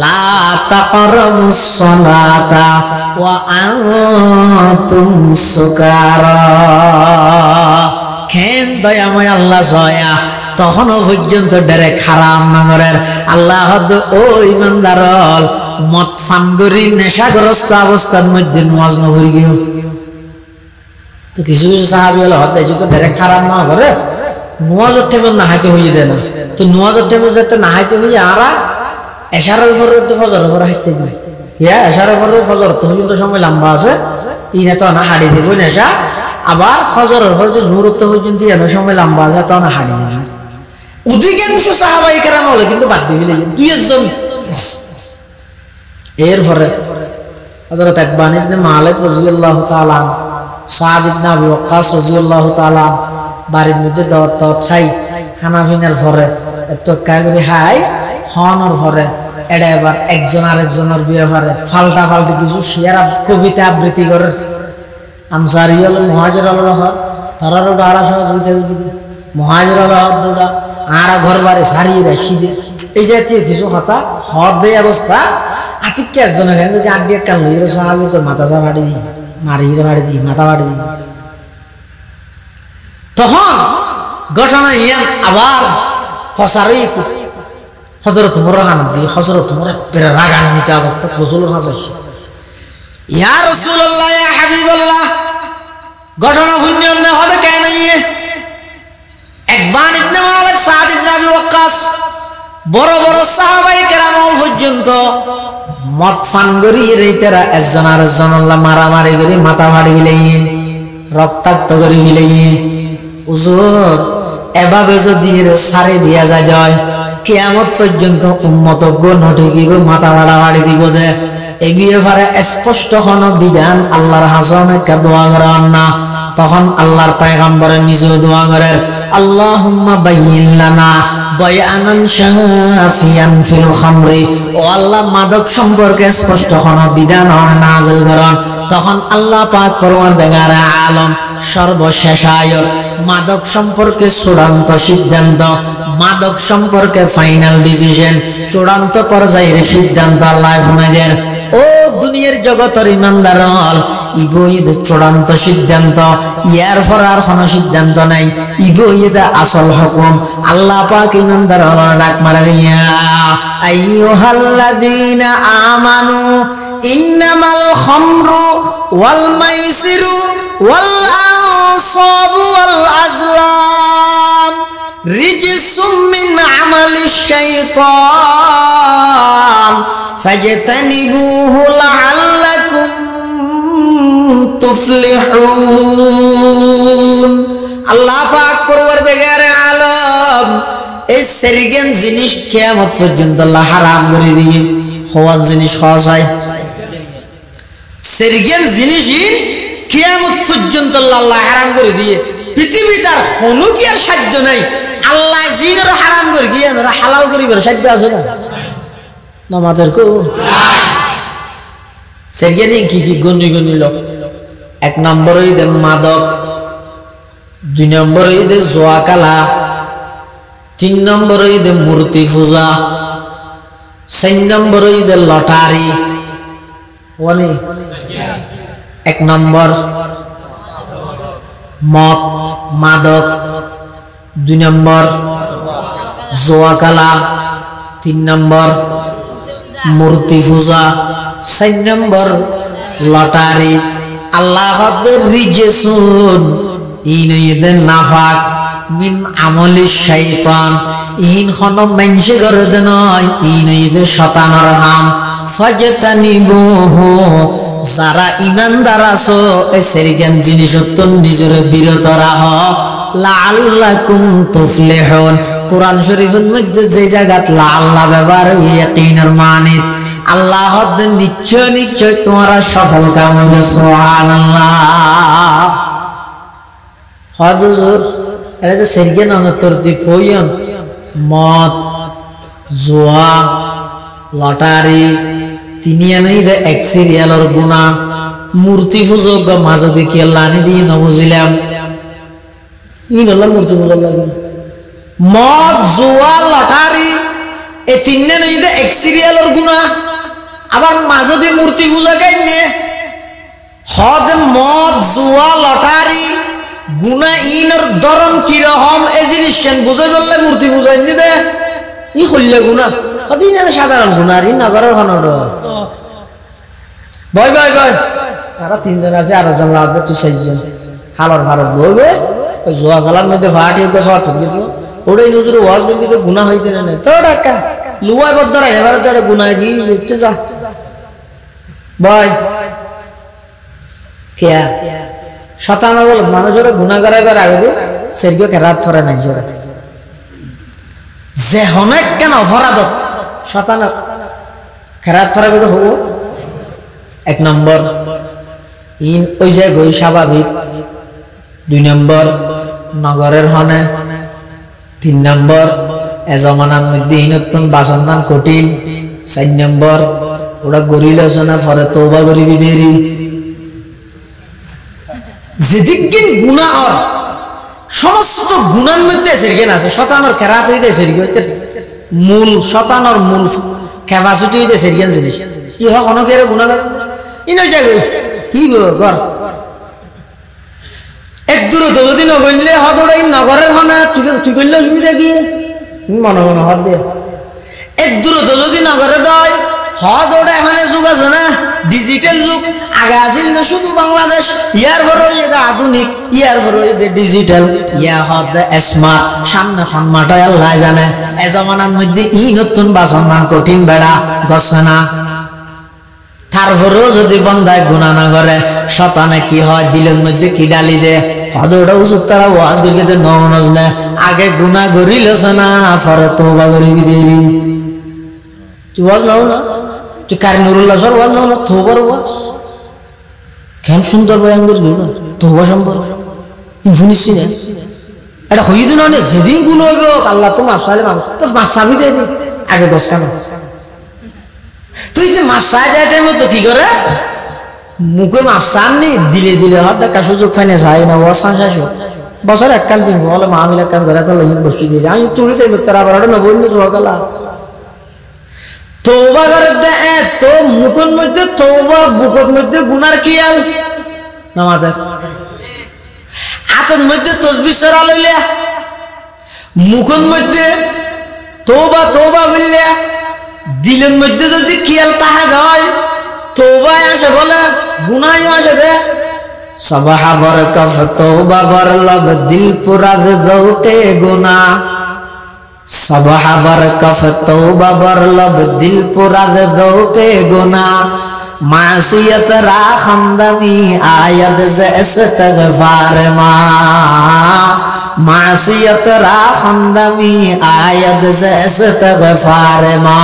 লা তাকরাবুস সালাতা ওয়া আনতুম সুকারা। কেন দয়াময় আল্লাহ জয়া তখনও পর্যন্ত ডাইরেক্ট হারাম নগরের আল্লাহ ও ইমানদারল মদ ফান করি নেশাগ্রস্ত অবস্থার মধ্যে নামাজ না পড়ি গিয়ে। তো কিছু কিছু সাহাবী হলো হতে তো ডাইরেক্ট হারাম না করে নামাজের টাইমে নাহাইতে হয়ে দেয় না। তো নামাজের টাইমে যাতে নাহাইতে হয়ে আর এশারের উপরে তো ফজরের উপরে হাইতে যায়, ইয়া এশারের উপরে ফজর তো পর্যন্ত সময় লম্বা আছে, ইনে তো না হাড়ি দেব নেশা। আবার ফজরের উপরে তো জোর তো পর্যন্ত এনে সময় লম্বা আছে, তো না হাড়ি যাবে। অধিকাংশ সাহাবায়ে কেরাম হলো কিন্তু বাদ দিয়ে দিলেন 2-1 এরপরে হযরত ইবনে ইবনে মালিক রাদিয়াল্লাহু তাআলা, সাদ ইবনে আবি ওয়াক্কাস রাদিয়াল্লাহু তাআলা বাড়ির মধ্যে দাওয়াত খাই হানাফিনের পরে এত কাগরি হাই হনর পরে এটা এবার একজন আরেকজনের বিয়ে পরে ফাল্টা ফাল্টি কিছু শেয়ার কবিতা আবৃত্তি করে। আনসারী হল মুহাজির হল তারারও ডাড়া সহযোগিতা মুহাজির হল দুটা আর ঘর বাড়ি সারিয়ে রাশিদে এই জাতীয় কিছু কথা হদ দেয় অবস্থা আতিক একজনের আড্ডি এক কাল হয়ে সাহাবি তোর মাথা চা ভাড়ি দিই মারি ভাড়ি দিই মাথা ভাড়ি দিই। তখন ঘটনা ইয়ান আবার ফসারই হযরত উমর আনন্দ দিয়ে হযরত উমর পেরে রাগান্বিত অবস্থা রাসূলুল্লাহ ইয়া রাসূলুল্লাহ ইয়া হাবিবাল্লাহ ঘটনা শুনিয়ে হলে কেন ইয়ে ইবনে ইবনে মালিক সাদ ইবনে আবি ওয়াক্কাস বড় বড় সাহাবায়ে কেরাম পর্যন্ত মদ পান করি রেতেরা একজন আরেকজন আল্লাহ মারামারি করে মাথা ফাড়ি বিলাই রক্তাক্ত করে বিলাই। হুজুর এভাবে যদি সারে দিয়া যায় কিয়ামত পর্যন্ত উম্মত গুণ ঠেকিব মাথা ফাড়াফাড়ি দিব দে এই ব্যাপারে স্পষ্ট কোন বিধান আল্লাহর হাসানে কে দোয়া করেন না। তখন আল্লাহর পয়গম্বর নিজে দোয়া করেন, আল্লাহুম্মা বাইয়িন লানা বায়ানান শাফিয়ান ফিল খামরি। ও আল্লাহ মাদক সম্পর্কে স্পষ্ট কোন বিধান নাযিল করেন। তখন আল্লাহ পাক পরওয়ারদিগার আলম সর্বশেষ আয়াত মাদক সম্পর্কে চূড়ান্ত সিদ্ধান্ত, মাদক সম্পর্কে ফাইনাল ডিসিশন, চূড়ান্ত পর্যায়ের সিদ্ধান্ত আল্লাহ শুনাই দেন। ও দুনিয়ার জগতের ইমানদার হল ইবইদ চূড়ান্ত সিদ্ধান্ত, ইয়ার পর আর কোনো সিদ্ধান্ত নাই। ইবইদ আসল হুকুম। আল্লাহ পাক ইমানদার হল ডাক মারা দিয়া আইয়ুহাল্লাযীনা আমানু ইন্নামাল খামরু ওয়াল মাইসিরু ওয়াল আনসাবু ওয়াল আজলাম রিজসুম মিন আমালিশ শাইতান ফাজতানিবুহু লাআল্লাকুম তুফলিহুন। আল্লাহ পাক পরওয়ারদিগার আলম এই সেরিগেন জিনিস কিয়ামত পর্যন্ত আল্লাহ হারাম করে দিয়ে হওয়ার জিনিস খাওয়া যায়। সেরিগেন জিনিসই কিয়ামত পর্যন্ত আল্লাহ হারাম করে দিয়ে পৃথিবীতে আর কোনো কি আর সাধ্য নাই। আল্লাহ জিনের হারাম করে গিয়ে ধরা হালাল করিবার সাধ্য আছে না আমাদের কো সেরিগেন কি কি গনি গনি লোক। 1 নম্বর ঈদে মাদক, 2 নম্বর ঈদে জোয়া কালা, 3 নম্বর ঈদে মূর্তি পূজা, 4 নম্বর ঈদে লটারি। 1 নম্বর মদ মাদক, 2 নম্বর জোয়া কালা, 3 নম্বর মূর্তি পূজা, 4 নম্বর লটারি। আল্লাহ রিজসুন ইনইদে নাফাক মিন আমলিশ শাইতান ইন খন মানসে করে দে নয় ইনইদে শয়তানের হাম ফাজতানিবুহু। যারা ঈমানদার আছো এই সেরিগান জিনিস তো নিজের বিরত রাখ লাআল্লাকুম তুফলিহুন। কোরআন শরীফের মধ্যে যে জায়গাত লা আল্লাহ ব্যবহার ইয়াকিনের মানে আল্লাহ নিশ্চয় নিশ্চয় তোমরা সফল কাম হইবে সুবহানাল্লাহ। হুজুর এটা যে সেরগে ননতরতি ফইয়ন মদ জুয়া লটারি তিনিয়ানই দে এক সিরিয়ালর গুনাহ মূর্তি পূজক মাজদি কি আল্লাহ নি দি নবুজিলাম ইন আল্লাহ মূর্তি পূজা লাগে মদ জুয়া লটারি এ তিনটাই দে এক সিরিয়ালর গুনাহ আবার মাজদি মূর্তি পূজা কাইনে হদ মদ জুয়া লটারি গুনাহ ইনর ধরন কি রকম এই জিনিসেন বুঝাই বললে মূর্তি পূজা ইন দে ই হইলে গুনাহ হদি না সাধারণ গুনাহ ই নগরের হনড বই বই বই আর তিনজন আছে আর জন লাগবে তুই চারজন হালর ভারত বইবে ওই জুয়া গলার মধ্যে ভাড়াটি গো শর্ট দিব ওড়াই নজরে ওয়াজ করবি তো গুনাহ হইতে না তো টাকা লুয়াই বদরা এবারে তো এটা গুনাহ কি উঠতে যা বই কিয়া শতানা বল মানুষের গুনাহ করাইবার আগে সেরগো কেরাত করে না জোরে যে অনেক কেন অপরাধ শতানা কেরাত করাবে তো হবো এক নম্বর ইন ওই যে গই স্বাভাবিক দুই নম্বর নগরের হনে তিন নম্বর এ জমানার মধ্যে ইনতন বাসন্দান কঠিন চার নম্বর ওরা গরিল না পরে তওবা করিবি দেরি যেদিকিন গুনাহ আর সমস্ত গুনার মধ্যে সেরগেন আছে শতানোর কেরাত হইতে সেরগে মূল শতানোর মূল ক্যাপাসিটি হইতে সেরগেন জিনিস কি হয় অনেকের গুনাহ ইনো যাই কি গো কর এক দূর যদি নগরলে হদড়াই নগরের হনা তুই করলে অসুবিধা কি মনে মনে হর দে এক দূর যদি নগরে দয় হদড়া এখানে যুগ আছে না ডিজিটাল যুগ আগে আছিল না শুধু বাংলাদেশ ইয়ার পরে এটা আধুনিক ইয়ার পরে এটা ডিজিটাল ইয়া হদ স্মার্ট সামনে ফান্মাটা আল্লাহ জানে এ জামানার মধ্যে ই নতুন বাসমান কঠিন বেড়া গছে না তারপরেও যদি বন্দায় গুনাহ না করে শতানে কি হয় দিলের মধ্যে কি ডালি দে হদড়া উসুত তারা ওয়াজ করিকে দে নমনজ না আগে গুনাহ করিলছ না পরে তওবা করিবি দেরি তুই ওয়াজ নাও না তুই কারি নুরুল্লাহ সর ওয়াজ নাও না তওবার ওয়াজ কেন সুন্দর বয়ান করবি না তওবা সম্পর্ক শুনিস না এটা হই দিন না যেদিন গুনাহ হইব আল্লাহ তো মাফ চাইলে মাফ তো মাফ চাবি দে আগে দশা না তুই তো মাফ চাই যায় টাইমে তো কি করে মুখে মাফ চাননি দিলে দিলে হয়তো দেখা সুযোগ ফাইনে চাই না ওয়াসান শেষ বছর এককাল দিন বলে মাহমিল এককাল করে তো লাগিয়ে বসে দিয়ে আমি তুলি চাইব তারা আবার নবন্য সকালা তওবা করে দে তো মুখের মধ্যে তওবা বুকের মধ্যে গুনার কি আল নামাজের হাতের মধ্যে তসবিহ সরা লইলে মুখের মধ্যে তওবা তওবা কইলে দিলের মধ্যে যদি কিয়াল তাহা হয় তওবায় আসে বলে গুনাহই আসে রে সবাহা বরকফ তওবা বরলব দিল পুরা দৌতে গুনাহ সবাহা বরকফ তওবা বরলব দিল পুরা দৌতে গুনাহ মাসিয়ত রা খন্দমি আয়াত से इस्तगफार मा मासियत रा खंदमी आयत से इस्तगफार मा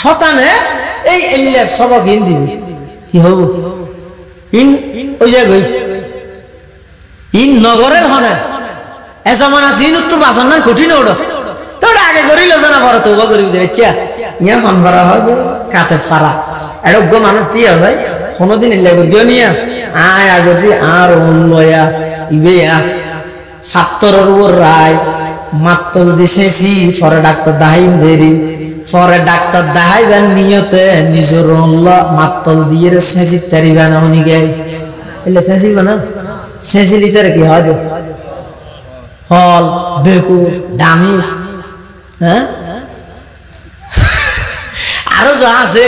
শতানে এই এলিয়া সবক ইন দিবি কি হব ইন ওই জায়গায় ইন নগরের হনে এ জামানা দিন তো বাসন না কঠিন ওটা তোরা আগে করিল না পরে তওবা করিবি দে আচ্ছা ইয়া ফন করা হয় কাতে ফারা এরকম মানুষ কি হয় কোনদিন এলিয়া করিও নিয়া আয় আগতি আর লয়া ইবেয়া ছাত্রের উপর রায় মাত্তল দিছেছি পরে ডাক্তার দাহাইম দেরি পরে ডাক্তার দাহাইবেন নিয়তে নিজের মাত্তল দিয়ে সেঁচি তারিবেন উনিকে এলে সেঁচিব না সেঁচি দিতে কি হয় ফল বেকু ডামিস হ্যাঁ আরো যা আছে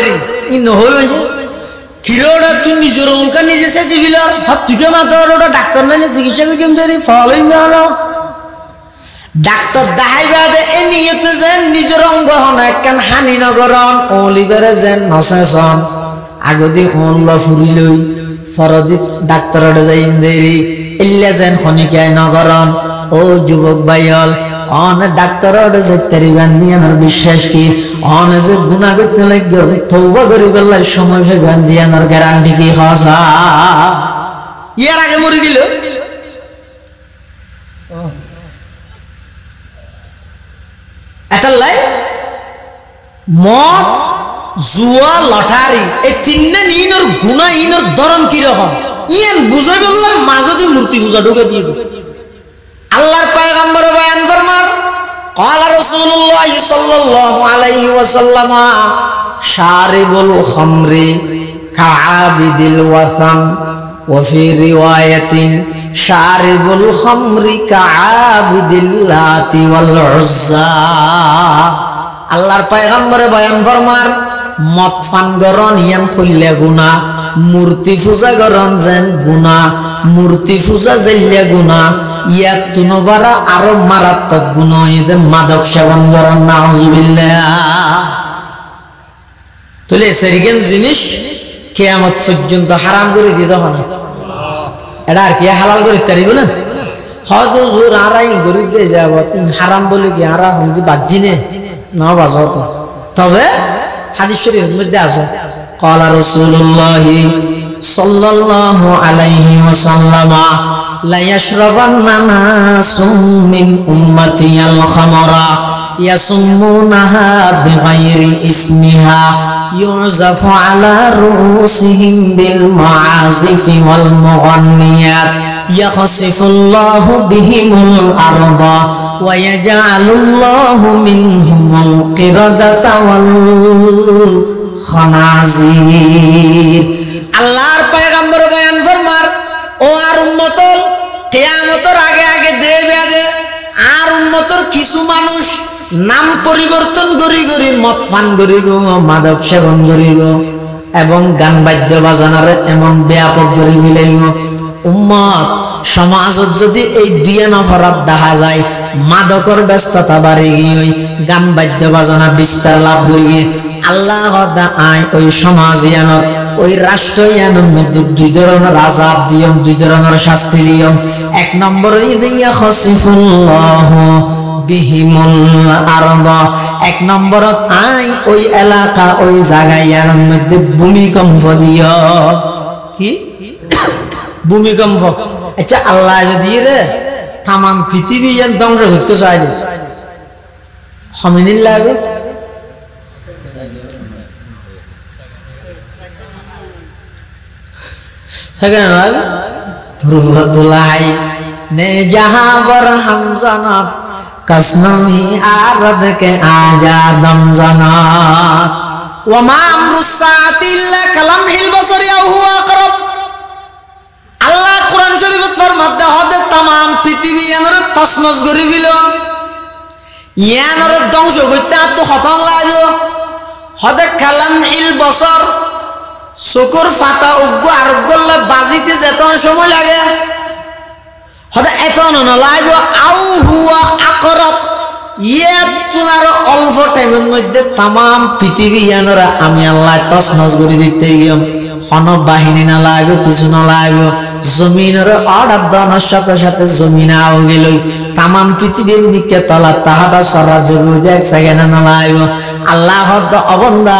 ই নহল কিরোটা তুই নিজের অঙ্কা নিজে সেঁচি ফিলার হাত তুকে মাত্র ওটা ডাক্তার নাই চিকিৎসা কেম দেরি ফল হয়ে গেল ডাক্তার দেখাইবা দে এ নিয়তে যেন নিজের অঙ্গ হন একখান হানি নগরন অলিবারে যেন নসেসন আগদি অনল ফুরি লই ফরদি ডাক্তারটা যাই দেরি ইল্লা যেন খনিকায় নগরন ও যুবক ভাইল অনে ডাক্তার ওটা যে তেরি বান্দিয়ানোর বিশ্বাস কি অনে যে গুনাহ করতে লাগবে তওবা করি বললে সময় সে বান্দিয়ানোর গ্যারান্টি কি হসা ইয়ার আগে মরে গেল এটালাই মদ জুয়া লটারি এই তিনটা নিনোর গুনাহ ইনোর ধরন কি রকম ইয়ান বুঝাই বললাম মাঝদি মূর্তি পূজা ঢুকে দিয়ে আল্লাহর পয়গম্বর বয়ান ফরমান قال رسول الله صلى الله عليه وسلم شارب الخمر كعابد الوثن وفي رواية شارب الخمر كعابد اللات والعزى আল্লাহর পয়গম্বরে বয়ান ফরমান মদ পান করন ইয়ান খুললে গুনাহ মূর্তি পূজা করন যেন গুনাহ মূর্তি পূজা জেল্লে গুনাহ ইয়াত তুনবারা আরো মারাত্মক গুনাহ এতে মাদক সেবন করন নাউজুবিল্লাহ তাহলে সেরিগেন জিনিস কিয়ামত পর্যন্ত হারাম করে দিতে হবে এটা আর কি হালাল করে তারিব না হয়তো জোর আরাই গরিব দিয়ে যাব তিন হারাম বলে কি আরা হন্দি বাজিনে না বাজাও তো তবে হাদিস শরীফের মধ্যে আছে قال رسول الله صلى الله عليه وسلم لا يشربن ناس من امتي الخمر يسمونها بغير اسمها يعزف على رؤوسهم بالمعازف والمغنيات يخسف الله بهم الأرض ويجعل الله منهم القردة والخنازير আল্লাহর পয়গম্বর বয়ান ফরমার ও আর উম্মতল কিয়ামতের আগে আগে দেবে দে আর উম্মতর কিছু মানুষ নাম পরিবর্তন করি করি মদ পান করিব মাদক সেবন করিব এবং গান বাদ্য বাজনার এমন ব্যাপক করে মিলাইব উম্মত সমাজত যদি এই দুই অপরাধ দেখা যায় মাদকর ব্যস্ততা বাড়ি গিয়ে গান বাদ্য বাজনা বিস্তার লাভ করি আল্লাহ আয় ওই সমাজ ইয়ানত ওই রাষ্ট্র ইয়ানের মধ্যে দুই ধরনের আযাব দিয়ম দুই ধরনের শাস্তি দিয়ম এক নম্বরে দিয়া খসিফুল্লাহ বিহিমুল আরদ এক নম্বরত আই ওই এলাকা ওই জায়গায় ইয়ানের মধ্যে ভূমিকম্প দিয় কি ভূমিকম্প আচ্ছা আল্লাহ যদি রে তাম পৃথিবী ধ্বংস করতে চাইলে সমিনিল লাগবে সেখানে লাগবে ধ্রুবতুলাই নে যাহা বর হামজানাত कसनमी आरद के आजादम जनात वमा अमरुस्साति इल्ला कलमहिल बसरि औ हुवा अक़रब আল্লাহ কোরআন শরীফত ফরমাতে হদে तमाम পৃথিবী এনর তসনস করি দিল ইয়ানর ধ্বংস করতে তো খতম লাগো হদে কালামহিল বসর শুকুর ফাতা উগ্গ আর গল্লে বাজিতে যেত সময় লাগে হদে এতন না লাগো আউ হুয়া আকরব ইয়াতুনার অল্প টাইমের মধ্যে तमाम পৃথিবী ইয়ানরা আমি আল্লাহ তসনস করে দিতে গিয়ে কোন বাহিনী না লাগো কিছু না লাগো জমিনের অর্ডার দেওয়ার সাথে সাথে জমিন আও গেল तमाम পৃথিবীর নিকে তলা তাহাদা সরা যে এক সেকেন্ড না লাগো আল্লাহ অবন্দা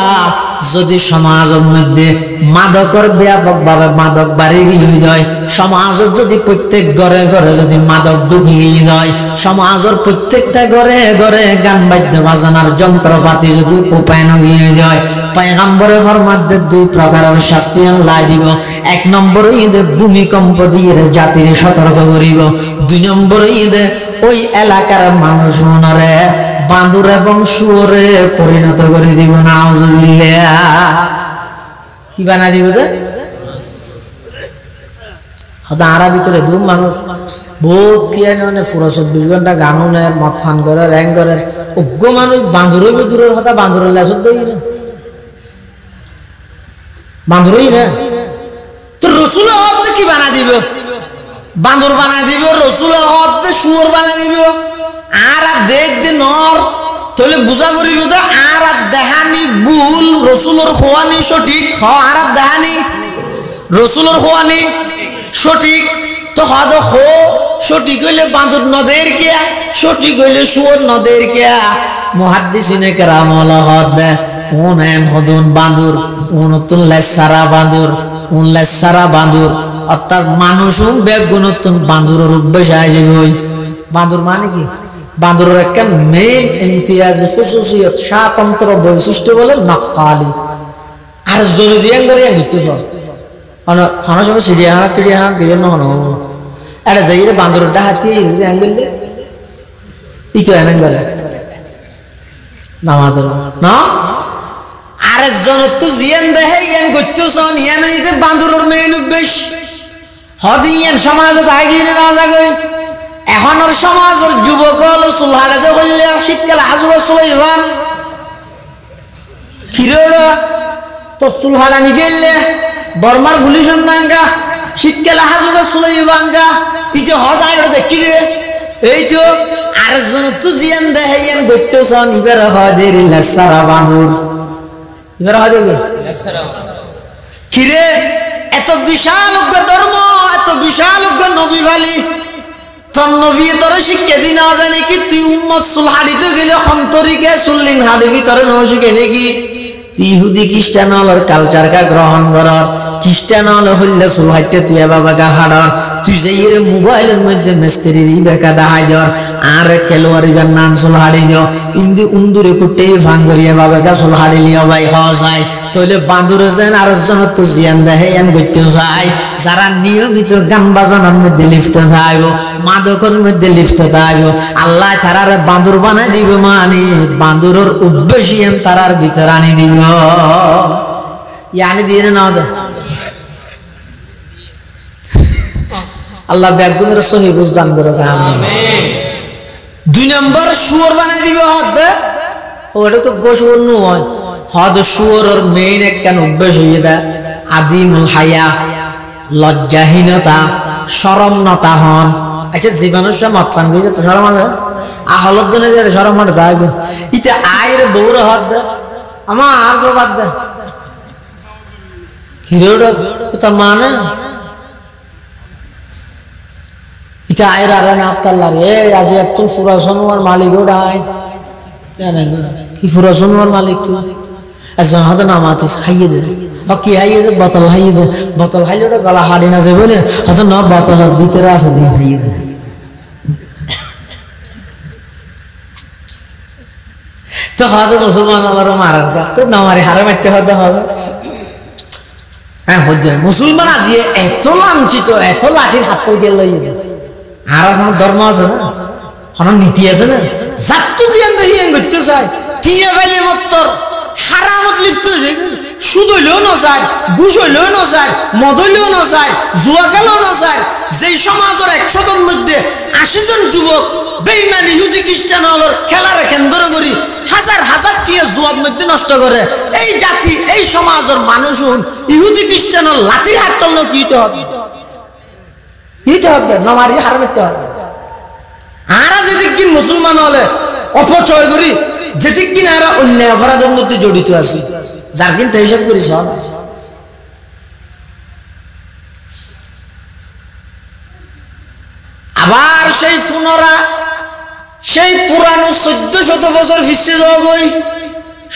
যদি সমাজের মধ্যে মাদকর ব্যাপকভাবে মাদক বাড়ি গিয়ে যায় সমাজের যদি প্রত্যেক ঘরে ঘরে যদি মাদক ঢুকিয়ে যায় সমাজের প্রত্যেকটা ঘরে ঘরে গান বাদ্য বাজনার যন্ত্রপাতি যদি উপায়ন গিয়ে যায় পয়গম্বরে ফরমাতে দুই প্রকারের শাস্তি আল্লাহ দিব এক নম্বরে ঈদে ভূমিকম্প দিয়ে জাতির সতর্ক করিব দুই নম্বরে ঈদে ওই এলাকার মানুষ মনরে বাঁদর এবং শুয়োরে পরিণত করে দিব নাউজুবিল্লাহ কি বানা দিব রে হয়তো আরা ভিতরে দু মানুষ বহুত কি মানে পুরো 24 ঘন্টা গানুনের মদ ফান করে র্যাং করে উগ্র মানুষ বাঁদরের দূরের কথা বাঁদরের লেসত দিয়ে বাঁদরই না তো রসুল হতে কি বানা দিব বাঁদর বানা দিব রসুল হতে শুয়োর বানা দিব আর দেখ দে নর তাহলে বুঝা করিব তো আর দেহানি ভুল রসুলের খোয়ানি সঠিক হ আর দেহানি রসুলের খোয়ানি সঠিক তো হদ হো সঠিক হইলে বাঁদর নদের কিয়া সঠিক হইলে শুয়োর নদের কিয়া মুহাদ্দিসিনে কেরাম হলো হদ উনেন হদুন বাঁদর উনতুন লেসারা বাঁদর উন লেসারা বাঁদর অর্থাৎ মানুষ বেগুনতুন বাঁদরের অভ্যাস হয়ে যাবে ওই বাঁদর মানে কি বাঁদরের একটা মেইন ইমতিয়াজ খুসুসিয়ত স্বতন্ত্র বৈশিষ্ট্য বলে নক্কালি আর জলজিয়ান করে ঘুরতে সব খানা সময় চিড়িয়াখানা গিয়ে নহনো এটা যাই বাঁদরটা হাতি করলে ইটো এনে করে নামাদের না আরেকজন তো জিয়ান দেহে ইয়ান করতেছন ইয়ান ইতে বাঁদরের মেইন অভ্যাস হদ ইয়ান সমাজত আগিয়ে না যাগই এখনের সমাজের যুবক হলো চুলহাড়াতে করলে শীতকালে হাজুয়া চুলাইবান খিরেওরা তো চুলহাড়ানি গেলে বর্মার ভুলিশন নাঙ্গা শীতকালে হাজুয়া চুলাইবাঙ্গা এই যে হদ আগে দেখি রে এই তো আরেকজন তো জিয়ান দেহে ইয়ান করতেছন ইবার হদের লেসারা বাঁদর এবার হয় কিরে এত বিশাল ধর্ম এত বিশাল নবী ভালি তোর নবী তোর শিক্ষা দি না জানি কি তুই উম্মত চুল হাড়িতে গেলে সন্তরিকে চুল্লিন হাড়ি ভিতরে ন শিখে নাকি তুই ইহুদি খ্রিস্টান হলর কালচারকা গ্রহণ করার খ্রিস্টান হলে হইলে চুল হাইতে তুই বাবাকে হাড়ার তুই যে মোবাইলের মধ্যে মিস্ত্রি দেখা দেখাই দর আর খেলোয়াড়িবার নাম চুল হাড়ি দিও ইন্দি উন্দুরে কুটে ভাঙ্গরিয়া বাবাকে চুল হাড়ি লিও ভাই খাওয়া যায় তাহলে বাঁদরে যেন আরেকজনের তো জিয়ান দেখে এন করতে যায় যারা নিয়মিত গান বাজানোর মধ্যে লিপ্ত থাকবো মাদকের মধ্যে লিপ্ত থাকবো আল্লাহ তারার বাঁদর বানাই দিব মানে বাঁদরের উদ্বেশিয়ান তারার ভিতর আনি দিব ইয়ানি দিয়ে না দে আল্লাহ ব্যাগুনের সহি বুঝদান করে আমিন 2 নম্বর শুয়োর বানাই দিবে হদ ওটা তো গোশুয়োর নয় হদ শুয়োরের মেইন একটা অভ্যাস হয়ে দা আদিমুল হায়া লজ্জাহীনতা শরমনতা হন আচ্ছা জীবনের সব মতসান গিয়ে তো শরম আছে আহলত জনে যে শরম হট গাইব ইতে আয়ের বউর হদ আমার আর গো বাদ দে হিরোটা তো মানে ইটা আয়ের আর না আত্তাল্লাহ রে আজ এত ফুরাসনওয়ার মালিক ওডাই জানেন কি ফুরাসনওয়ার মালিক তুই একজন হয়তো নামাতে খাইয়ে দে বা কি খাইয়ে দে বোতল খাইয়ে দে বোতল খাইলে ওটা গলা হাড়ি না যাবে বলে হয়তো না বোতলের ভিতরে আছে দিয়ে খাইয়ে দে তো হয়তো মুসলমান আমার মারার তো না মারি হারে মারতে হতে হবে হ্যাঁ হচ্ছে মুসলমান আজ এত লাঞ্ছিত এত লাঠির হাত করে গেল আর কোনো ধর্ম আছে না কোনো নীতি আছে না যাত্তু জিয়ান দেখিয়ে করতে চাই টিয়া ফেলে মত্তর হারামত লিপ্ত হয়ে যায় সুদ হইলেও না চায় ঘুষ হইলেও না চায় মদ হইলেও না চায় জুয়া খেলেও না চায় যেই সমাজের 100 মধ্যে 80 জন যুবক বেঈমান ইহুদি খ্রিস্টান হলর খেলার কেন্দ্র করি হাজার হাজার টিয়া জুয়ার মধ্যে নষ্ট করে এই জাতি এই সমাজের মানুষ ইহুদি খ্রিস্টান লাঠির হাত তল কিতে হবে কিতে হবে নমারি হারমিতে হবে আরা যদি কি মুসলমান হলে অপচয় করি যেটি কিনা এরা অন্য অপরাধের মধ্যে জড়িত আছে যার কিন্তু এইসব করি সব আবার সেই পুনরা সেই পুরানো 1400 বছর ফিসে জগই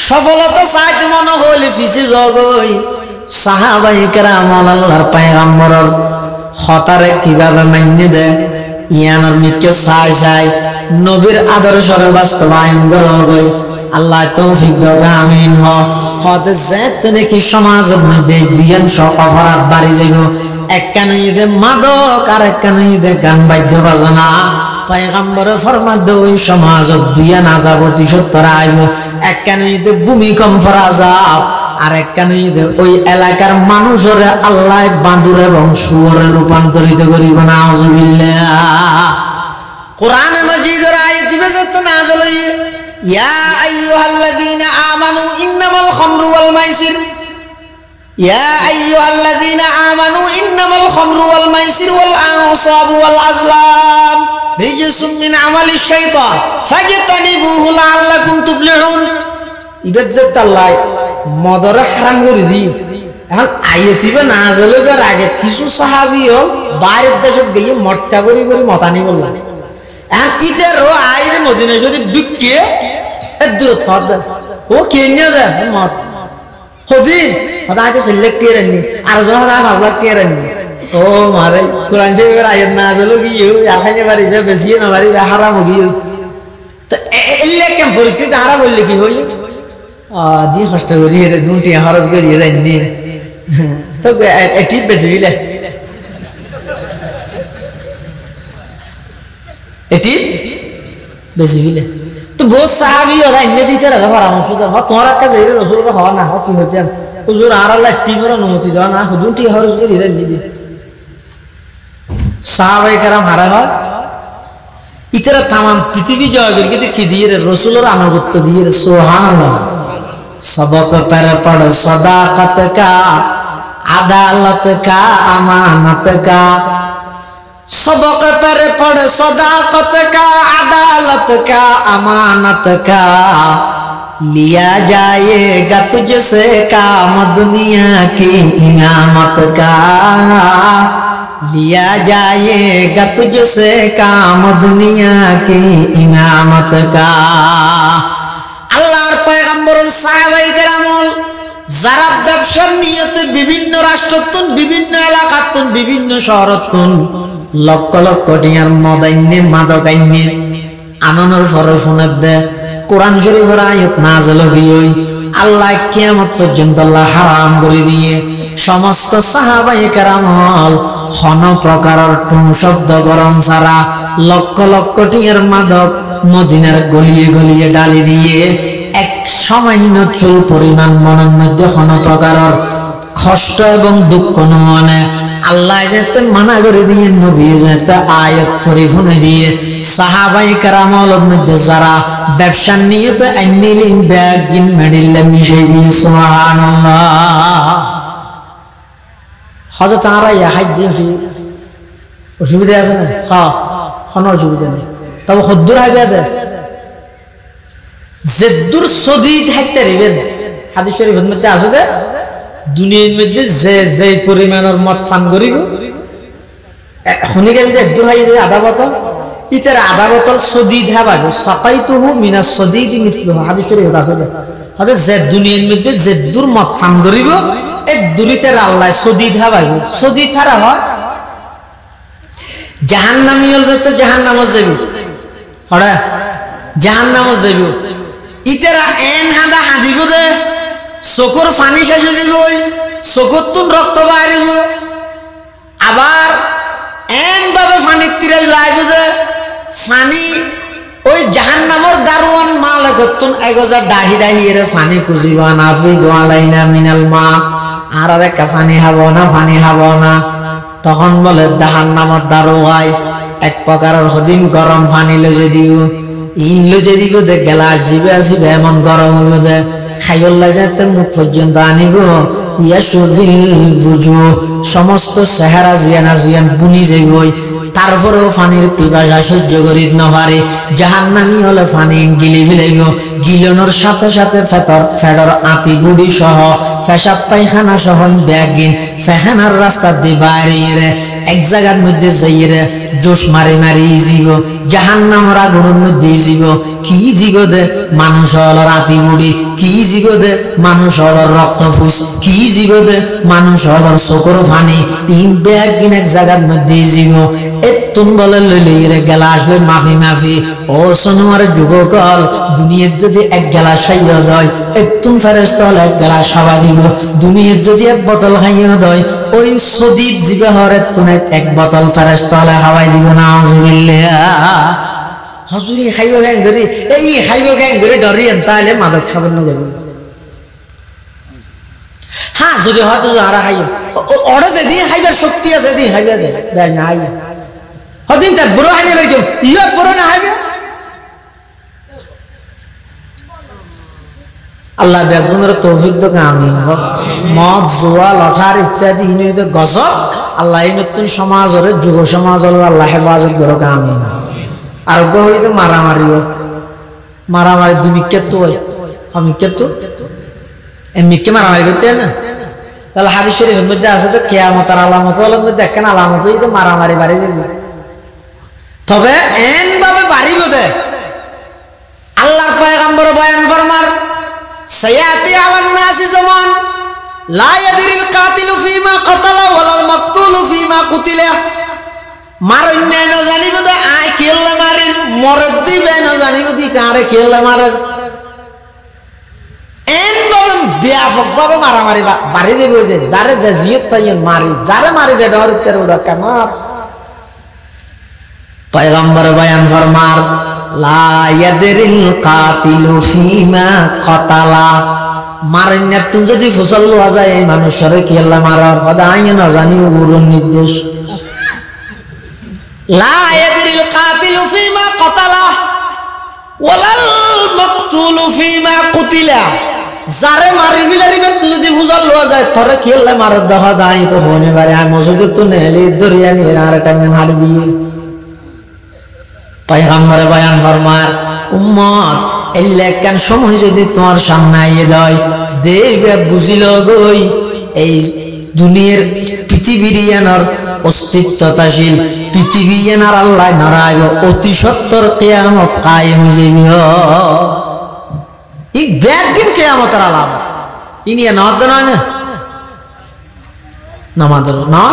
সফলতা চাইতে মনে হইলে ফিসে জগই সাহাবায়ে কেরাম আল্লাহর পয়গম্বরের হতারে কিভাবে মান্য দেয় ইয়ানোর মিকে চাই চাই নবীর আদর্শের বাস্তবায়ন করবে আল্লাহ তৌফিক দাও আমিন হতে যেতে নাকি সমাজের মধ্যে দুইয়াংশ অপরাধ বাড়ি যাইব একখানে ঈদে মাদক আর একখানে ঈদে গান বাদ্য বাজনা পয়গম্বরে ফরমান দেয় ওই সমাজত দুইয়া আযাব 72 আইব একখানে ঈদে ভূমিকম্প আযাব আর একখানে ঈদে ওই এলাকার মানুষের আল্লাহ বাঁদর এবং শুয়োরে রূপান্তরিত করিব নাউযুবিল্লাহ কোরআনে মাজিদের আয়াত বেজত নাযিল হইয়ে ইয়া আইয়ুহাল্লাযীনা আমানু ইন্নামাল খামরু ওয়াল মাইসির ইয়া আইয়ুহাল্লাযীনা আমানু ইন্নামাল খামরু ওয়াল মাইসির ওয়াল আনসাবু ওয়াল আজলাম রিজসুম মিন আমালিশ শাইতান ফাজতানিবুহু লাআল্লাকুম তুফলিহুন ইবাদত আল্লাহ মদর হারাম করে দি এখন আইতিবে না জলবার আগে কিছু সাহাবি হল বাইরের দেশত গিয়ে মটকা করি করি মতানি বললাম এখন ইতে রো আইরে মদিনা শরীফ ঢুকিয়ে দূর থর দেন ও কেনিয়া দেন মত হদিন হঠাৎ সিলেক্ট টিয়ার আননি আর জন হঠাৎ 5 লাখ টিয়ার আননি ও মারে কোরআন শরীফের আয়াত না জলো গিয়ে আর খাইতে পারি বেশি না পারি হারাম গিয়ে তো এলে কেন পরিস্থিতি হারা বললে কি হই দি কষ্ট করি রে দুটি খরচ করি রে নি তো এটি বেশি বিলে এটি বেশি বিলে তো বহুত সাহাবী ওরা ইন্নে দিতে রাখা পরামর্শ দাও তোমার কাছে এই রাসূলুল্লাহ হওয়া না কি হইতেন হুজুর আর আল্লাহ টিমের অনুমতি দাও না দুটি খরচ করি রে নি সাহাবায়ে কেরাম হারা হয় ইতরা तमाम পৃথিবী জয় করে কি দিয়ে রাসূলের আনুগত্য দিয়ে সুবহানাল্লাহ सबक पर पढ़ सदाकत का अदालत का अमानत का सबक पर पढ़ सदाकत का अदालत का अमानत का लिया जाएगा तुझसे काम दुनिया की इमामत का लिया जाएगा तुझसे काम दुनिया की इमामत का পয়গম্বরের সাহাবায়ে কেরামল যারা ব্যবসার নিয়তে বিভিন্ন রাষ্ট্রতুন বিভিন্ন এলাকাতুন বিভিন্ন শহরতুন লক্ষ লক্ষ টিয়ার মদাইন্নে মাদকাইন্নে আননের পরে শুনে দে কোরআন শরীফের আয়াত নাযিল হই আল্লাহ কিয়ামত পর্যন্ত আল্লাহ হারাম করে দিয়ে সমস্ত সাহাবায়ে কেরামল কোন প্রকারের টুন শব্দ গরম ছাড়া লক্ষ লক্ষ টিয়ার মাদক মদিনার গলিয়ে গলিয়ে ডালি দিয়ে সামান্য চুল পরিমাণ মনের মধ্যে কোন প্রকারের কষ্ট এবং দুঃখ নয় আল্লাহ যেতে মানা করে দিয়ে নবী যেতে আয়াত শরীফ দিয়ে সাহাবায়ে কেরামলের মধ্যে যারা ব্যবসা নিয়তে আইনিলিন ব্যাগিন মেডিলে মিশে দিয়ে সুবহানাল্লাহ হযরত তারা ইয়াহাদ দিন অসুবিধা আছে না হ্যাঁ কোনো অসুবিধা নেই তবে হদ্দুর হাইবে দে জেদ্দুর সদিদ হাইতে রিবেন হাদিস শরীফের মধ্যে আছে যে দুনিয়ার মধ্যে যে যে পরিমাণের মদ পান করিব খনি গেলে জেদ্দুর হাই আধা বোতল ইতার আধা বোতল সদিদ হাবাব সাকাইতুহু মিনাস সদিদ মিসলুহু হাদিস শরীফে আছে যে যে দুনিয়ার মধ্যে জেদ্দুর মদ পান করিব এক দুলিতে আল্লাহ সদিদ হাবাব সদিদ হারা হয় জাহান্নামী হল তো জাহান্নামে যাবে হড়া জাহান্নামে যাবে ইতেরা এন হাঁদা হাঁদিব দে চকুর পানি শেষ হয়ে যাব চকুর তুন রক্ত বাড়িব আবার এন ভাবে পানির তীরে লাইব দে পানি ওই জাহান্নামের দারোয়ান মালিকতুন এগোজা ডাহি ডাহি এর পানি খুঁজিব নাফি দোয়ালাইনা মিনাল মা আর একটা পানি খাবো না তখন বলে জাহান্নামের দারোয়াই এক প্রকারের হদিন গরম পানি লজে দিও ইন লজে দিব দে গ্লাস জিবে আসিবে এমন গরম হইব দে খাইবল্লা যাতে মুখ পর্যন্ত আনিব ইয়াসুবিল বুজু সমস্ত চেহারা জিয়ান বুনি যাইবই তারপরেও পানির পিপাসা সহ্য করিতে না পারে জাহান্নামী হলে পানি গিলি ফেলাইব গিলনের সাথে সাথে ফেডর আতি বুড়ি সহ পেশাব পায়খানা সহ ব্যাগিন ফেহানার রাস্তা দিয়ে বাইরে এক জায়গার মধ্যে যাইরে জোশ মারি জীব জাহান্নামের আগুনের মধ্যে জীব কি জীব দে মানুষ হল রাতি বুড়ি কি জীব দে মানুষ হল রক্ত ফুস কি জীব দে মানুষ হল চকুর পানি ইন ব্যাগিন এক জায়গার মধ্যে জীব এতুন বলে লইলে গেলা আসলে মাফি ও সোনার যুবকল দুনিয়ার যদি এক গ্লাস খাইয়া দেয় এতুন ফেরেশতা হলে এক গ্লাস খাওয়া দিব দুনিয়ার যদি এক বোতল খাইয়া দেয় ওই সদিদ জিবে হরে তুমি এক বোতল ফেরেশতা হলে খাওয়াই দিব না আউযুবিল্লাহ হুজুরি খাইব গান ধরি এই খাইব গান ধরি ডরিয়েন তাহলে মাদক খাবেন না যাবেন হ্যাঁ যদি হয়তো আরা খাইব ওরা যেদিন খাইবার শক্তি আছে সেদিন খাইবা দে বেশ না খাইবা হদিন তার বড় হাইনে বেরো ইয়া বড় না হাইবে আল্লাহ বেগুনের তৌফিক দাও আমিন মদ জুয়া লটার ইত্যাদি ইনিতে গজব আল্লাহ এই নতুন সমাজের যুব সমাজের আল্লাহ হেফাজত করো আমিন আর গো হইতে মারামারি তুমি কেতো আমি কেতো এমনি কে মারামারি করতে না তাহলে হাদিস শরীফের মধ্যে আছে তো কিয়ামতের আলামত হলো মধ্যে একখান আলামত হইতে মারামারি বাড়ি যাবে, তবে এন ভাবে বাড়িব দে আল্লাহর পয়গম্বর বয়ান ফরমার সায়াতি আলান নাসি জামান লা ইয়াদরিল কাতিলু ফিমা কাতালা ওয়ালাল মাকতুলু ফিমা কুতিলা। মারন্যায় না জানিব দে আয় কেল্লা মারিন, মরদ দিবে না জানিব দি কারে কেল্লা মারে। এন ভাবে ব্যাপক ভাবে মারামারি বাড়ি যাবে, যে যারে যে জিয়ত তাইন মারি, যারে মারি যে ডর করে ওটা কামার। পয়গম্বর বয়ান ফরমার লা ইয়াদরিল কাতিলু ফিমা কাতালা। মারন্যায় তুমি যদি ফসল লওয়া যায় এই মানুষের কেল্লা মারার কথা আইন না জানি গুরুর নির্দেশ। লা ইয়াদরিল কাতিলু ফিমা কাতালা ওয়ালাল মাকতুলু ফিমা কুতিলা। যারে মারি ফিলারিবে তুই যদি ফুজাল লওয়া যায় তোরে কেল্লা মারার দেখা দাই তো হনে পারে। আমি মসজিদে তো নেলি দরিয়া নিয়ে আর টাঙ্গন হাড়ি দিয়ে। পয়গম্বর বয়ান ফরমার উম্মত এলাকান সময় যদি তোমার সামনে আইয়ে দেয় দেখবে বুঝিল গই এই দুনিয়ার পৃথিবীর ইয়ানার অস্তিত্বতাশীল পৃথিবী ইয়ানার আল্লাহ নারায়ণ অতি সত্তর কিয়ামত কায়েম হইবে। এই ব্যাগিন কিয়ামতের আলাদা ইনিয়া নদ নয় না নামাদের না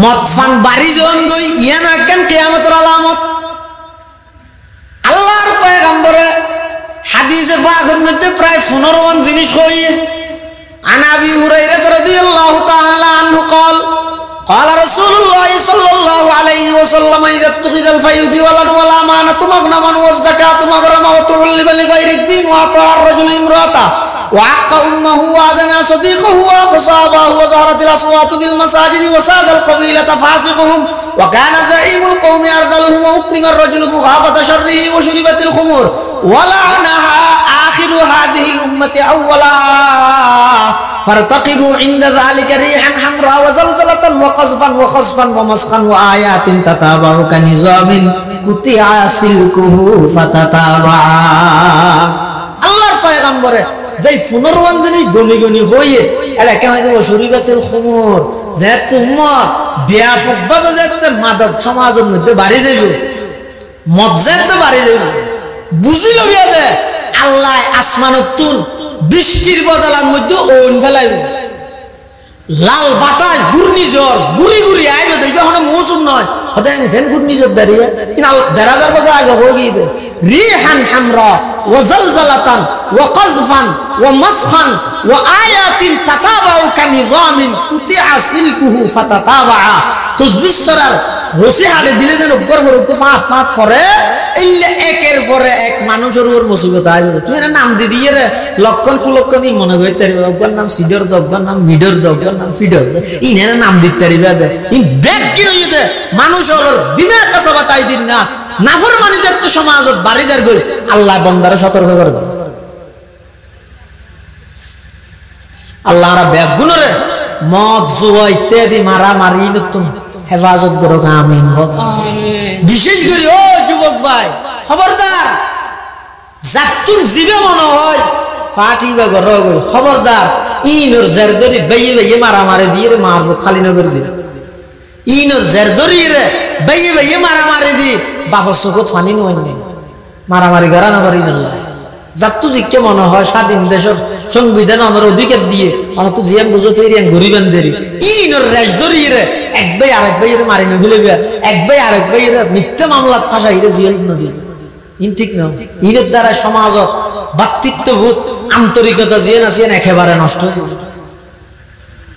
মতফান বাড়ি জন গই ইয়ান একখান কিয়ামতের আলামত। আল্লাহর পয়গম্বরে হাদিসে পাকের মধ্যে প্রায় 15 জিনিস কইয়ে। আন আবি হুরায়রা রাদিয়াল্লাহু তাআলা আনহু قال قال رسول الله صلى الله عليه وسلم اذا اتخذ الفيض ولد ولا امانه مغنما والزكاه مغرما وتعلم لغير الدين واطاع الرجل امراته وعق امه وادنى صديقه وصابه وظهرت الاصوات في المساجد وساد القبيله فاسقهم وكان زعيم القوم ارذلهم واكرم الرجل مخافه شره وشربت الخمور ولعنها اخر هذه الامه اولا فارتقبوا عند ذلك ريحا حمراء وزلزلة وقذفا وخسفا ومسخا وآيات تتابع كنظام قطع سلكه فتتابع। আল্লাহর পয়গম্বরে যেই 15 জিনিস গনি গনি হইয়ে এটা কেমন দেব শরীবাতুল খুমুর যে উম্মত ব্যাপকভাবে যেতে মাদক সমাজের মধ্যে বাড়ি যাইব, মদ যেতে বাড়ি যাইব। বুঝিল বিয়া দে আল্লাহ আসমানতুন বৃষ্টির বদলার মধ্যে ওন ফেলাইব, লাল বাতাস ঘূর্ণিঝড় গুড়ি গুড়ি আইবে দেখবে এখন মৌসুম নয় হতেন ফেন ঘূর্ণিঝড় দাঁড়িয়ে দেড় হাজার বছর আগে হয়ে গিয়ে দে রিহান হামরা ওয়া জালজালাতান ওয়া কাযফান ওয়া মাসখান ওয়া আয়াতিন তাতাবাউ কানিযামিন কুতিআ সিলকুহু ফাতাতাবা। তসবিহ সরার রশি হাড়ে দিলে যেন উপর উপর ফাঁক ফাঁক পরে এলে একের পরে এক মানুষের উপর মুসিবত আইবে। তুই এর নাম দি দিয়ে রে লক্ষণ কুলক্ষণ মনে করতে পারবে। অজ্ঞার নাম সিডর দ, অজ্ঞার নাম মিডর দ, অজ্ঞার নাম ফিডর দ, ইনের নাম দিতে পারবে দে ইন ব্যাগ কি হইয়ে দে মানুষ হলোর বিনা কাসাবা তাই দিন নাস নাফরমানি যাতে সমাজত বাড়ি যার গই আল্লাহ বান্দারে সতর্ক করে দেয়। আল্লাহরা ব্যাগ গুণরে মদ জুয়া ইত্যাদি মারামারি নতুন হেফাজত করো আমিন। বিশেষ করে ও যুবক ভাই খবরদার যাতুর জীবে মনে হয় ফাটিবা ঘর খবরদার ইনোর জেরদরি বেয়ে বেয়ে মারামারি দিয়ে মারবো খালি নগর দিয়ে ইনোর জেরদরি রে বেয়ে বেয়ে মারামারি দিয়ে বাপর চোখত ফানি নয় মারামারি করা নগর ইনল্লাহ। যাত্তু জিকে মনে হয় স্বাধীন দেশের সংবিধান আমার অধিকার দিয়ে আমার তো জিয়াম বুঝতে ঘুরিবেন দেরি ইনোর রেশ ধরিয়ে রে এক ভাই আরেক ভাই মারি না ফেলে এক ভাই আরেক ভাই মিথ্যা মামলাত ফাঁসাই রে জিয়াল নদী ইন ঠিক না। ইনের দ্বারা সমাজ ভাতৃত্ববোধ আন্তরিকতা জিয়ে না জিয়ে একেবারে নষ্ট হয়ে যাবে।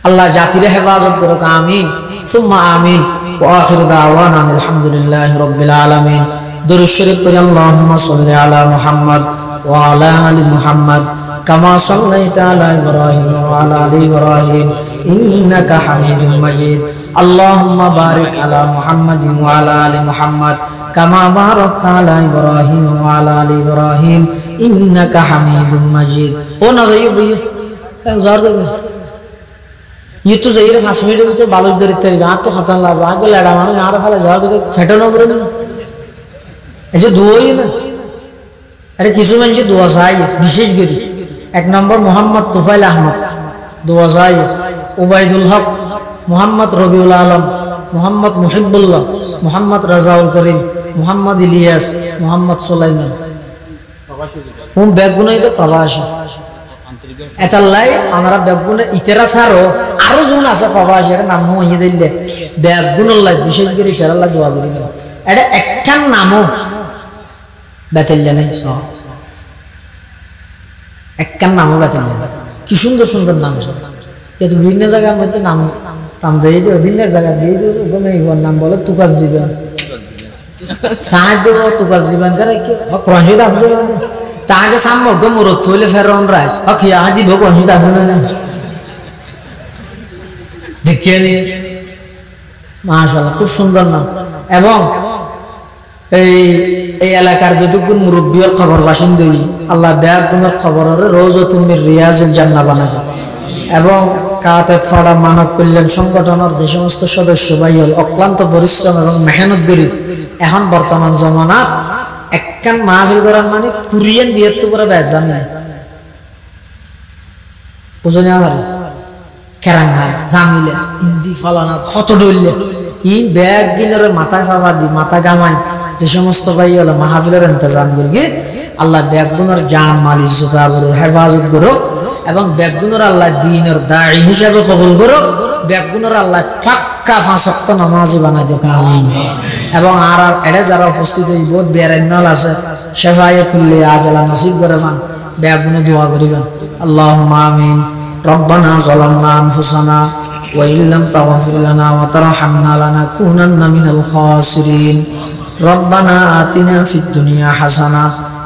আল্লাহ জাতিরে হেফাজত করুক আমিন সুম্মা আমিন। ওয়া আখিরু দাওয়ানা আলহামদুলিল্লাহি রাব্বিল আলামিন। দুরূদ শরীফ পড়ি আল্লাহুম্মা সাল্লি আলা মুহাম্মদ ওয়া আলা আলি মুহাম্মদ কামা সাল্লাইতা আলা ইব্রাহিম ওয়া আলা আলি ইব্রাহিম ইন্নাকা হামিদুম মাজিদ। আল্লাহুম্মা বারিক আলা মুহাম্মাদিন ওয়া আলা আলি মুহাম্মদ কামা বারাকতা আলা ইব্রাহিম ওয়া আলা আলি ইব্রাহিম ইন্নাকা হামিদুম মাজিদ। ও না যাইও ভাইয়া জোর করে ये तो जाइए 5 मिनट में बालूच दरित तरी आँख तो खतरनाक लाभ आँख को लड़ा मारो यहाँ रखा लगा के तो फेटना पड़े ना ऐसे दुआ ही ना। अरे किसी में जो दुआ साई विशेष गरी एक नंबर मोहम्मद तुफैल अहमद দোয়া চাই উবাইদুল হক, মোহাম্মদ রবিউল আলম, মোহাম্মদ মুহিবুল্লাহ, মোহাম্মদ রাজাউল করিম, মোহাম্মদ ইলিয়াস, মোহাম্মদ সুলাইমান ব্যাগগুণই তো প্রবাসী এটালাই আমরা ব্যাগগুণ ইতেরা ছাড়ো আরো জন আছে প্রবাসী এটা নাম হইয়ে দিলে ব্যাগগুণের লাই বিশেষ করে ইতেরা লাই দোয়া করি এটা একখান নামও বেতেল্লে নাই একখান নামও বেতেল্লে কি সুন্দর সুন্দর নাম এত বিভিন্ন জায়গার মধ্যে নাম তাম দিয়ে দিও দিনের জায়গা দিয়ে দিও গমে নাম বলে তুকাস জীবন সাহায্য তুকাস জীবন করে কি প্রঞ্জিত আসবে তাকে সাম্য গমরত হইলে ফেরন রাইস হকিয়া দিব প্রঞ্জিত আসবে না দেখিয়ে নি মাশাআল্লাহ খুব সুন্দর নাম এবং এই এলাকার যতগুণ মুরব্বীর খবর বাসিন্দা আল্লাহ ব্যাগুণের খবরের রওজাতুম মির রিয়াজিল জান্নাহ বানায় দেন এবং কাতে ফাড়া মানব কল্যাণ সংগঠনের যে সমস্ত সদস্য ভাইল অক্লান্ত পরিশ্রম এবং মেহনত করি এখন বর্তমান জমানাত একখান মাহফিল করার মানে কুরিয়ান বিয়ের তো পুরো ব্যাস জামি বুঝলি আমার কেরাঙ্গা জামিলে হিন্দি ফলানা কত ডললে ই ব্যাগ গিনের মাথা চাপা দি মাথা গামাই যে সমস্ত ভাই হলো মাহফিলের ইন্তজাম করি আল্লাহ ব্যাগুনের জান মাল ইজ্জত আবরুর হেফাজত করো এবং ব্যাগুনের আল্লাহ দ্বীনের দাঈ হিসাবে কবুল করো ব্যাগুনের আল্লাহ পাক্কা 5 ওয়াক্ত নামাজি বানাই দিও আমিন এবং আর এড়ে যারা উপস্থিত হই বহুত বেরাইনাল আছে শাফায়ে কুল্লি আজলা নসিব করে মান ব্যাগুনে দোয়া করিবেন আল্লাহুম্মা আমিন রব্বানা যালামনা আনফুসানা ওয়া ইল্লাম তাগফির লানা ওয়া তারহামনা লানাকুনান্না মিনাল খাসিরিন রব্বানা আতিনা ফিদ দুনিয়া হাসানা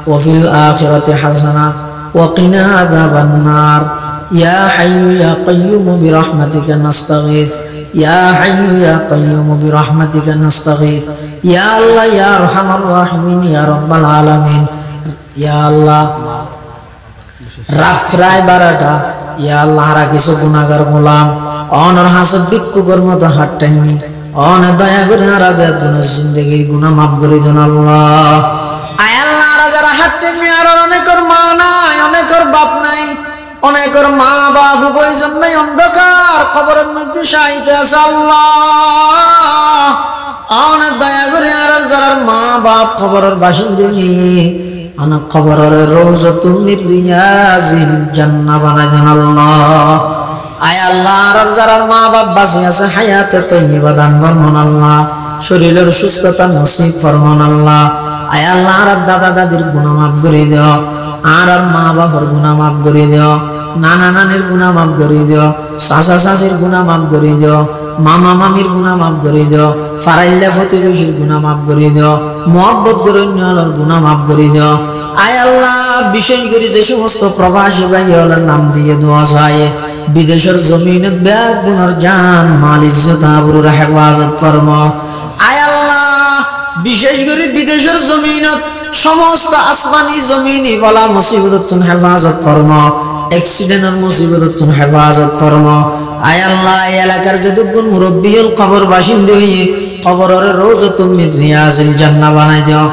ওয়া ফিল আখিরাতি হাসানা وقنا عذاب النار يا حي يا قيوم برحمتك نستغيث يا حي يا قيوم برحمتك نستغيث يا الله يا ارحم الراحمين يا رب العالمين يا الله রাত্রায় বারাটা ইয়া আল্লাহ হারা কিছু গুনাহগার গোলাম অনর হাসব বিক্ষুগর মতো হাঁটতেননি অন দয়া করে হারা বেগুনের জিন্দেগির গুনাহ মাফ করে দেন আল্লাহ আয় আল্লাহ যারা হাঁটতেননি আর অনেকের মা নাই অনেকের বাপ নাই অনেকের মা বাপ উভয় জন্যই অন্ধকার কবরের মধ্যে শায়িতে আছে আল্লাহ অনেক দয়া করে আর যারা মা বাপ কবরের বাসিন্দগি অনেক কবরের রওজাতুম মির রিয়াজিল জান্নাহ বানায় দেন আল্লাহ আয় আল্লাহ আর যারা মা বাপ বাঁচে আছে হায়াতে তয়্যিবা দান ফরমান আল্লাহ শরীরের সুস্থতা নসিব ফরমান আল্লাহ আয় আল্লাহ আর দাদা দাদির গুনাহ মাফ করে দাও আর মা বাবার গুনাহ মাফ করে দাও নানা নানির গুনাহ মাফ করে দাও চাচা চাচির গুনাহ মাফ করে দাও মামা মামির গুনাহ মাফ করে দাও ফারাইল্লা প্রতিবেশীর গুনাহ মাফ করে দাও মুহাব্বত করে নিয়ালার গুনাহ মাফ করে দাও আয় আল্লাহ বিশেষ করে যে সমস্ত প্রবাসী ভাইয়ের নাম দিয়ে দোয়া চায় বিদেশের জমিনে ব্যাগ গুনার জান মাল ইজ্জত আবরুর হেফাজত ফরমাও আয় আল্লাহ বিশেষ করে বিদেশের জমিনত সমস্ত আসমানি জমিনি বলা মুসিবততুন হেফাজত ফরমাও অ্যাক্সিডেন্টের মুসিবততুন হেফাজত ফরমাও আয় আল্লাহ এই এলাকার যতগুণ মুরব্বিয়ল কবর বাসিন্দা হয়ে কবরের রওজাতুম মির রিয়াজিল জান্নাহ বানাই দাও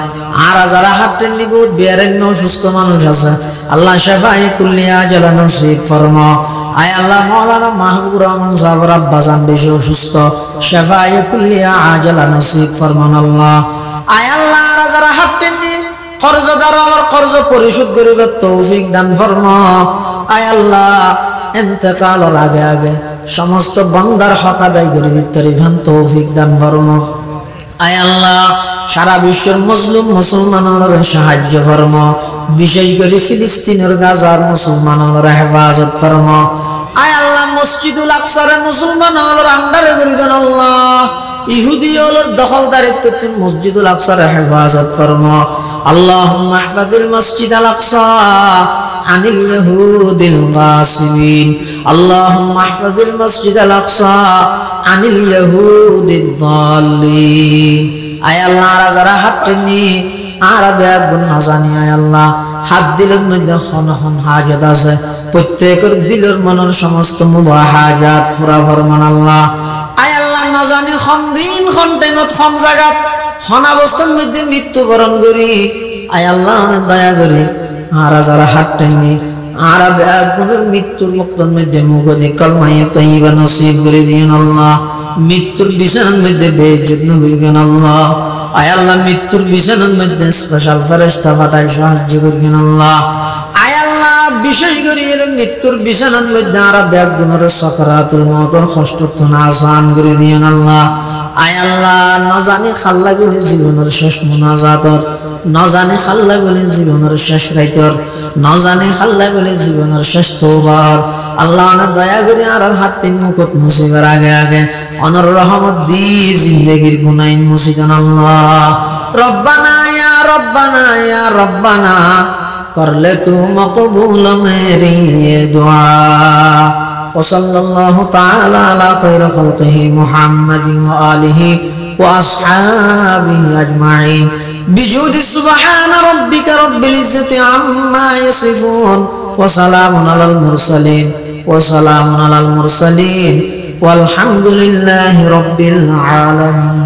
আর যারা হাঁটতেন বহুত বেয়ারেন্য সুস্থ মানুষ আছে আল্লাহ শাফায়ে কুল্লি আজলা নসিব ফরমাও আয় আল্লাহ মাওলানা মাহবুবুর রহমান সাহেব আব্বাজান বেশি অসুস্থ শাফায়ে কুল্লি আজলা নসিব ফরমান আল্লাহ আয় আল্লাহ আর যারা হাঁটতেন কর্জদার আমার কর্জ পরিশোধ করিবার তৌফিক দান ফরমাও আয় আল্লাহ ইন্তেকালের আগে আগে সমস্ত বান্দার হক আদায় করে দিতে তৌফিক দান ফরমাও আয় আল্লাহ সারা বিশ্বের মুসলিম মুসলমানের সাহায্য ফরমাও বিশেষ করে ফিলিস্তিনের গাজার মুসলমানের হেফাজত ফরমাও আয় আল্লাহ মসজিদুল আকসার মুসলমানের আন্ডারে করে দেন আল্লাহ ইহুদিয়লের দখলদারিত্ব মসজিদুল আকসার হেফাজত ফরমাও আল্লাহুম্মা ইহফাজিল মসজিদাল আকসা আনিল ইয়াহুদিল গাসিবিন আল্লাহুম্মা ইহফাজিল মসজিদাল আকসা আনিল ইয়াহুদিদ দাল্লিন আয় আল্লাহ যারা হাঁটেননি আর ব্যাগ গুণ না জানি আয় আল্লাহ হাত দিলের মধ্যে খন হাজাত আছে প্রত্যেকের দিলের মনের সমস্ত মুবাহ হাজাত পুরা ফরমান আল্লাহ আয় আল্লাহ না জানি খন দিন খন টাইমত খন জায়গাত খন অবস্থার মধ্যে মৃত্যুবরণ করি আয় আল্লাহ দয়া করে আর যারা হাঁটেননি আর বেগুনের মৃত্যুর বক্তর মধ্যে মুখে কলমায়ে তৈবা নসিব করে দিয়েন আল্লাহ। মৃত্যুর বিছানার মধ্যে বেইজ্জত না করিবেন আল্লাহ। আয় আল্লাহ মৃত্যুর বিছানার মধ্যে স্পেশাল ফেরেশতা পাঠায় সাহায্য করিবেন আল্লাহ। আয় আল্লাহ বিশেষ করে মৃত্যুর বিছানার মধ্যে আর বেগুনের সাকরাতুল মউতের কষ্ট না আসান করে দিয়েন আল্লাহ। আয় আল্লাহ না জানি খাল্লা বলে জীবনের শেষ মুনাজাতর, না জানি খাল্লা বলে জীবনের শেষ রাইতর, না জানি খাল্লা বলে জীবনের শেষ তওবার আল্লাহ না দয়া করে আর হাত তিন মুকুট মুসিবার আগে আগে অনর রহমত দি জিন্দেগির গুনাইন মুসিদান আল্লাহ। রব্বানা ইয়া রব্বানা ইয়া রব্বানা कर ले तू मकबूल मेरी ये दुआ। وصلى الله تعالى على خير خلقه محمد وآله وأصحابه أجمعين بجود سبحان ربك رب العزة عما يصفون وسلام على المرسلين والحمد لله رب العالمين.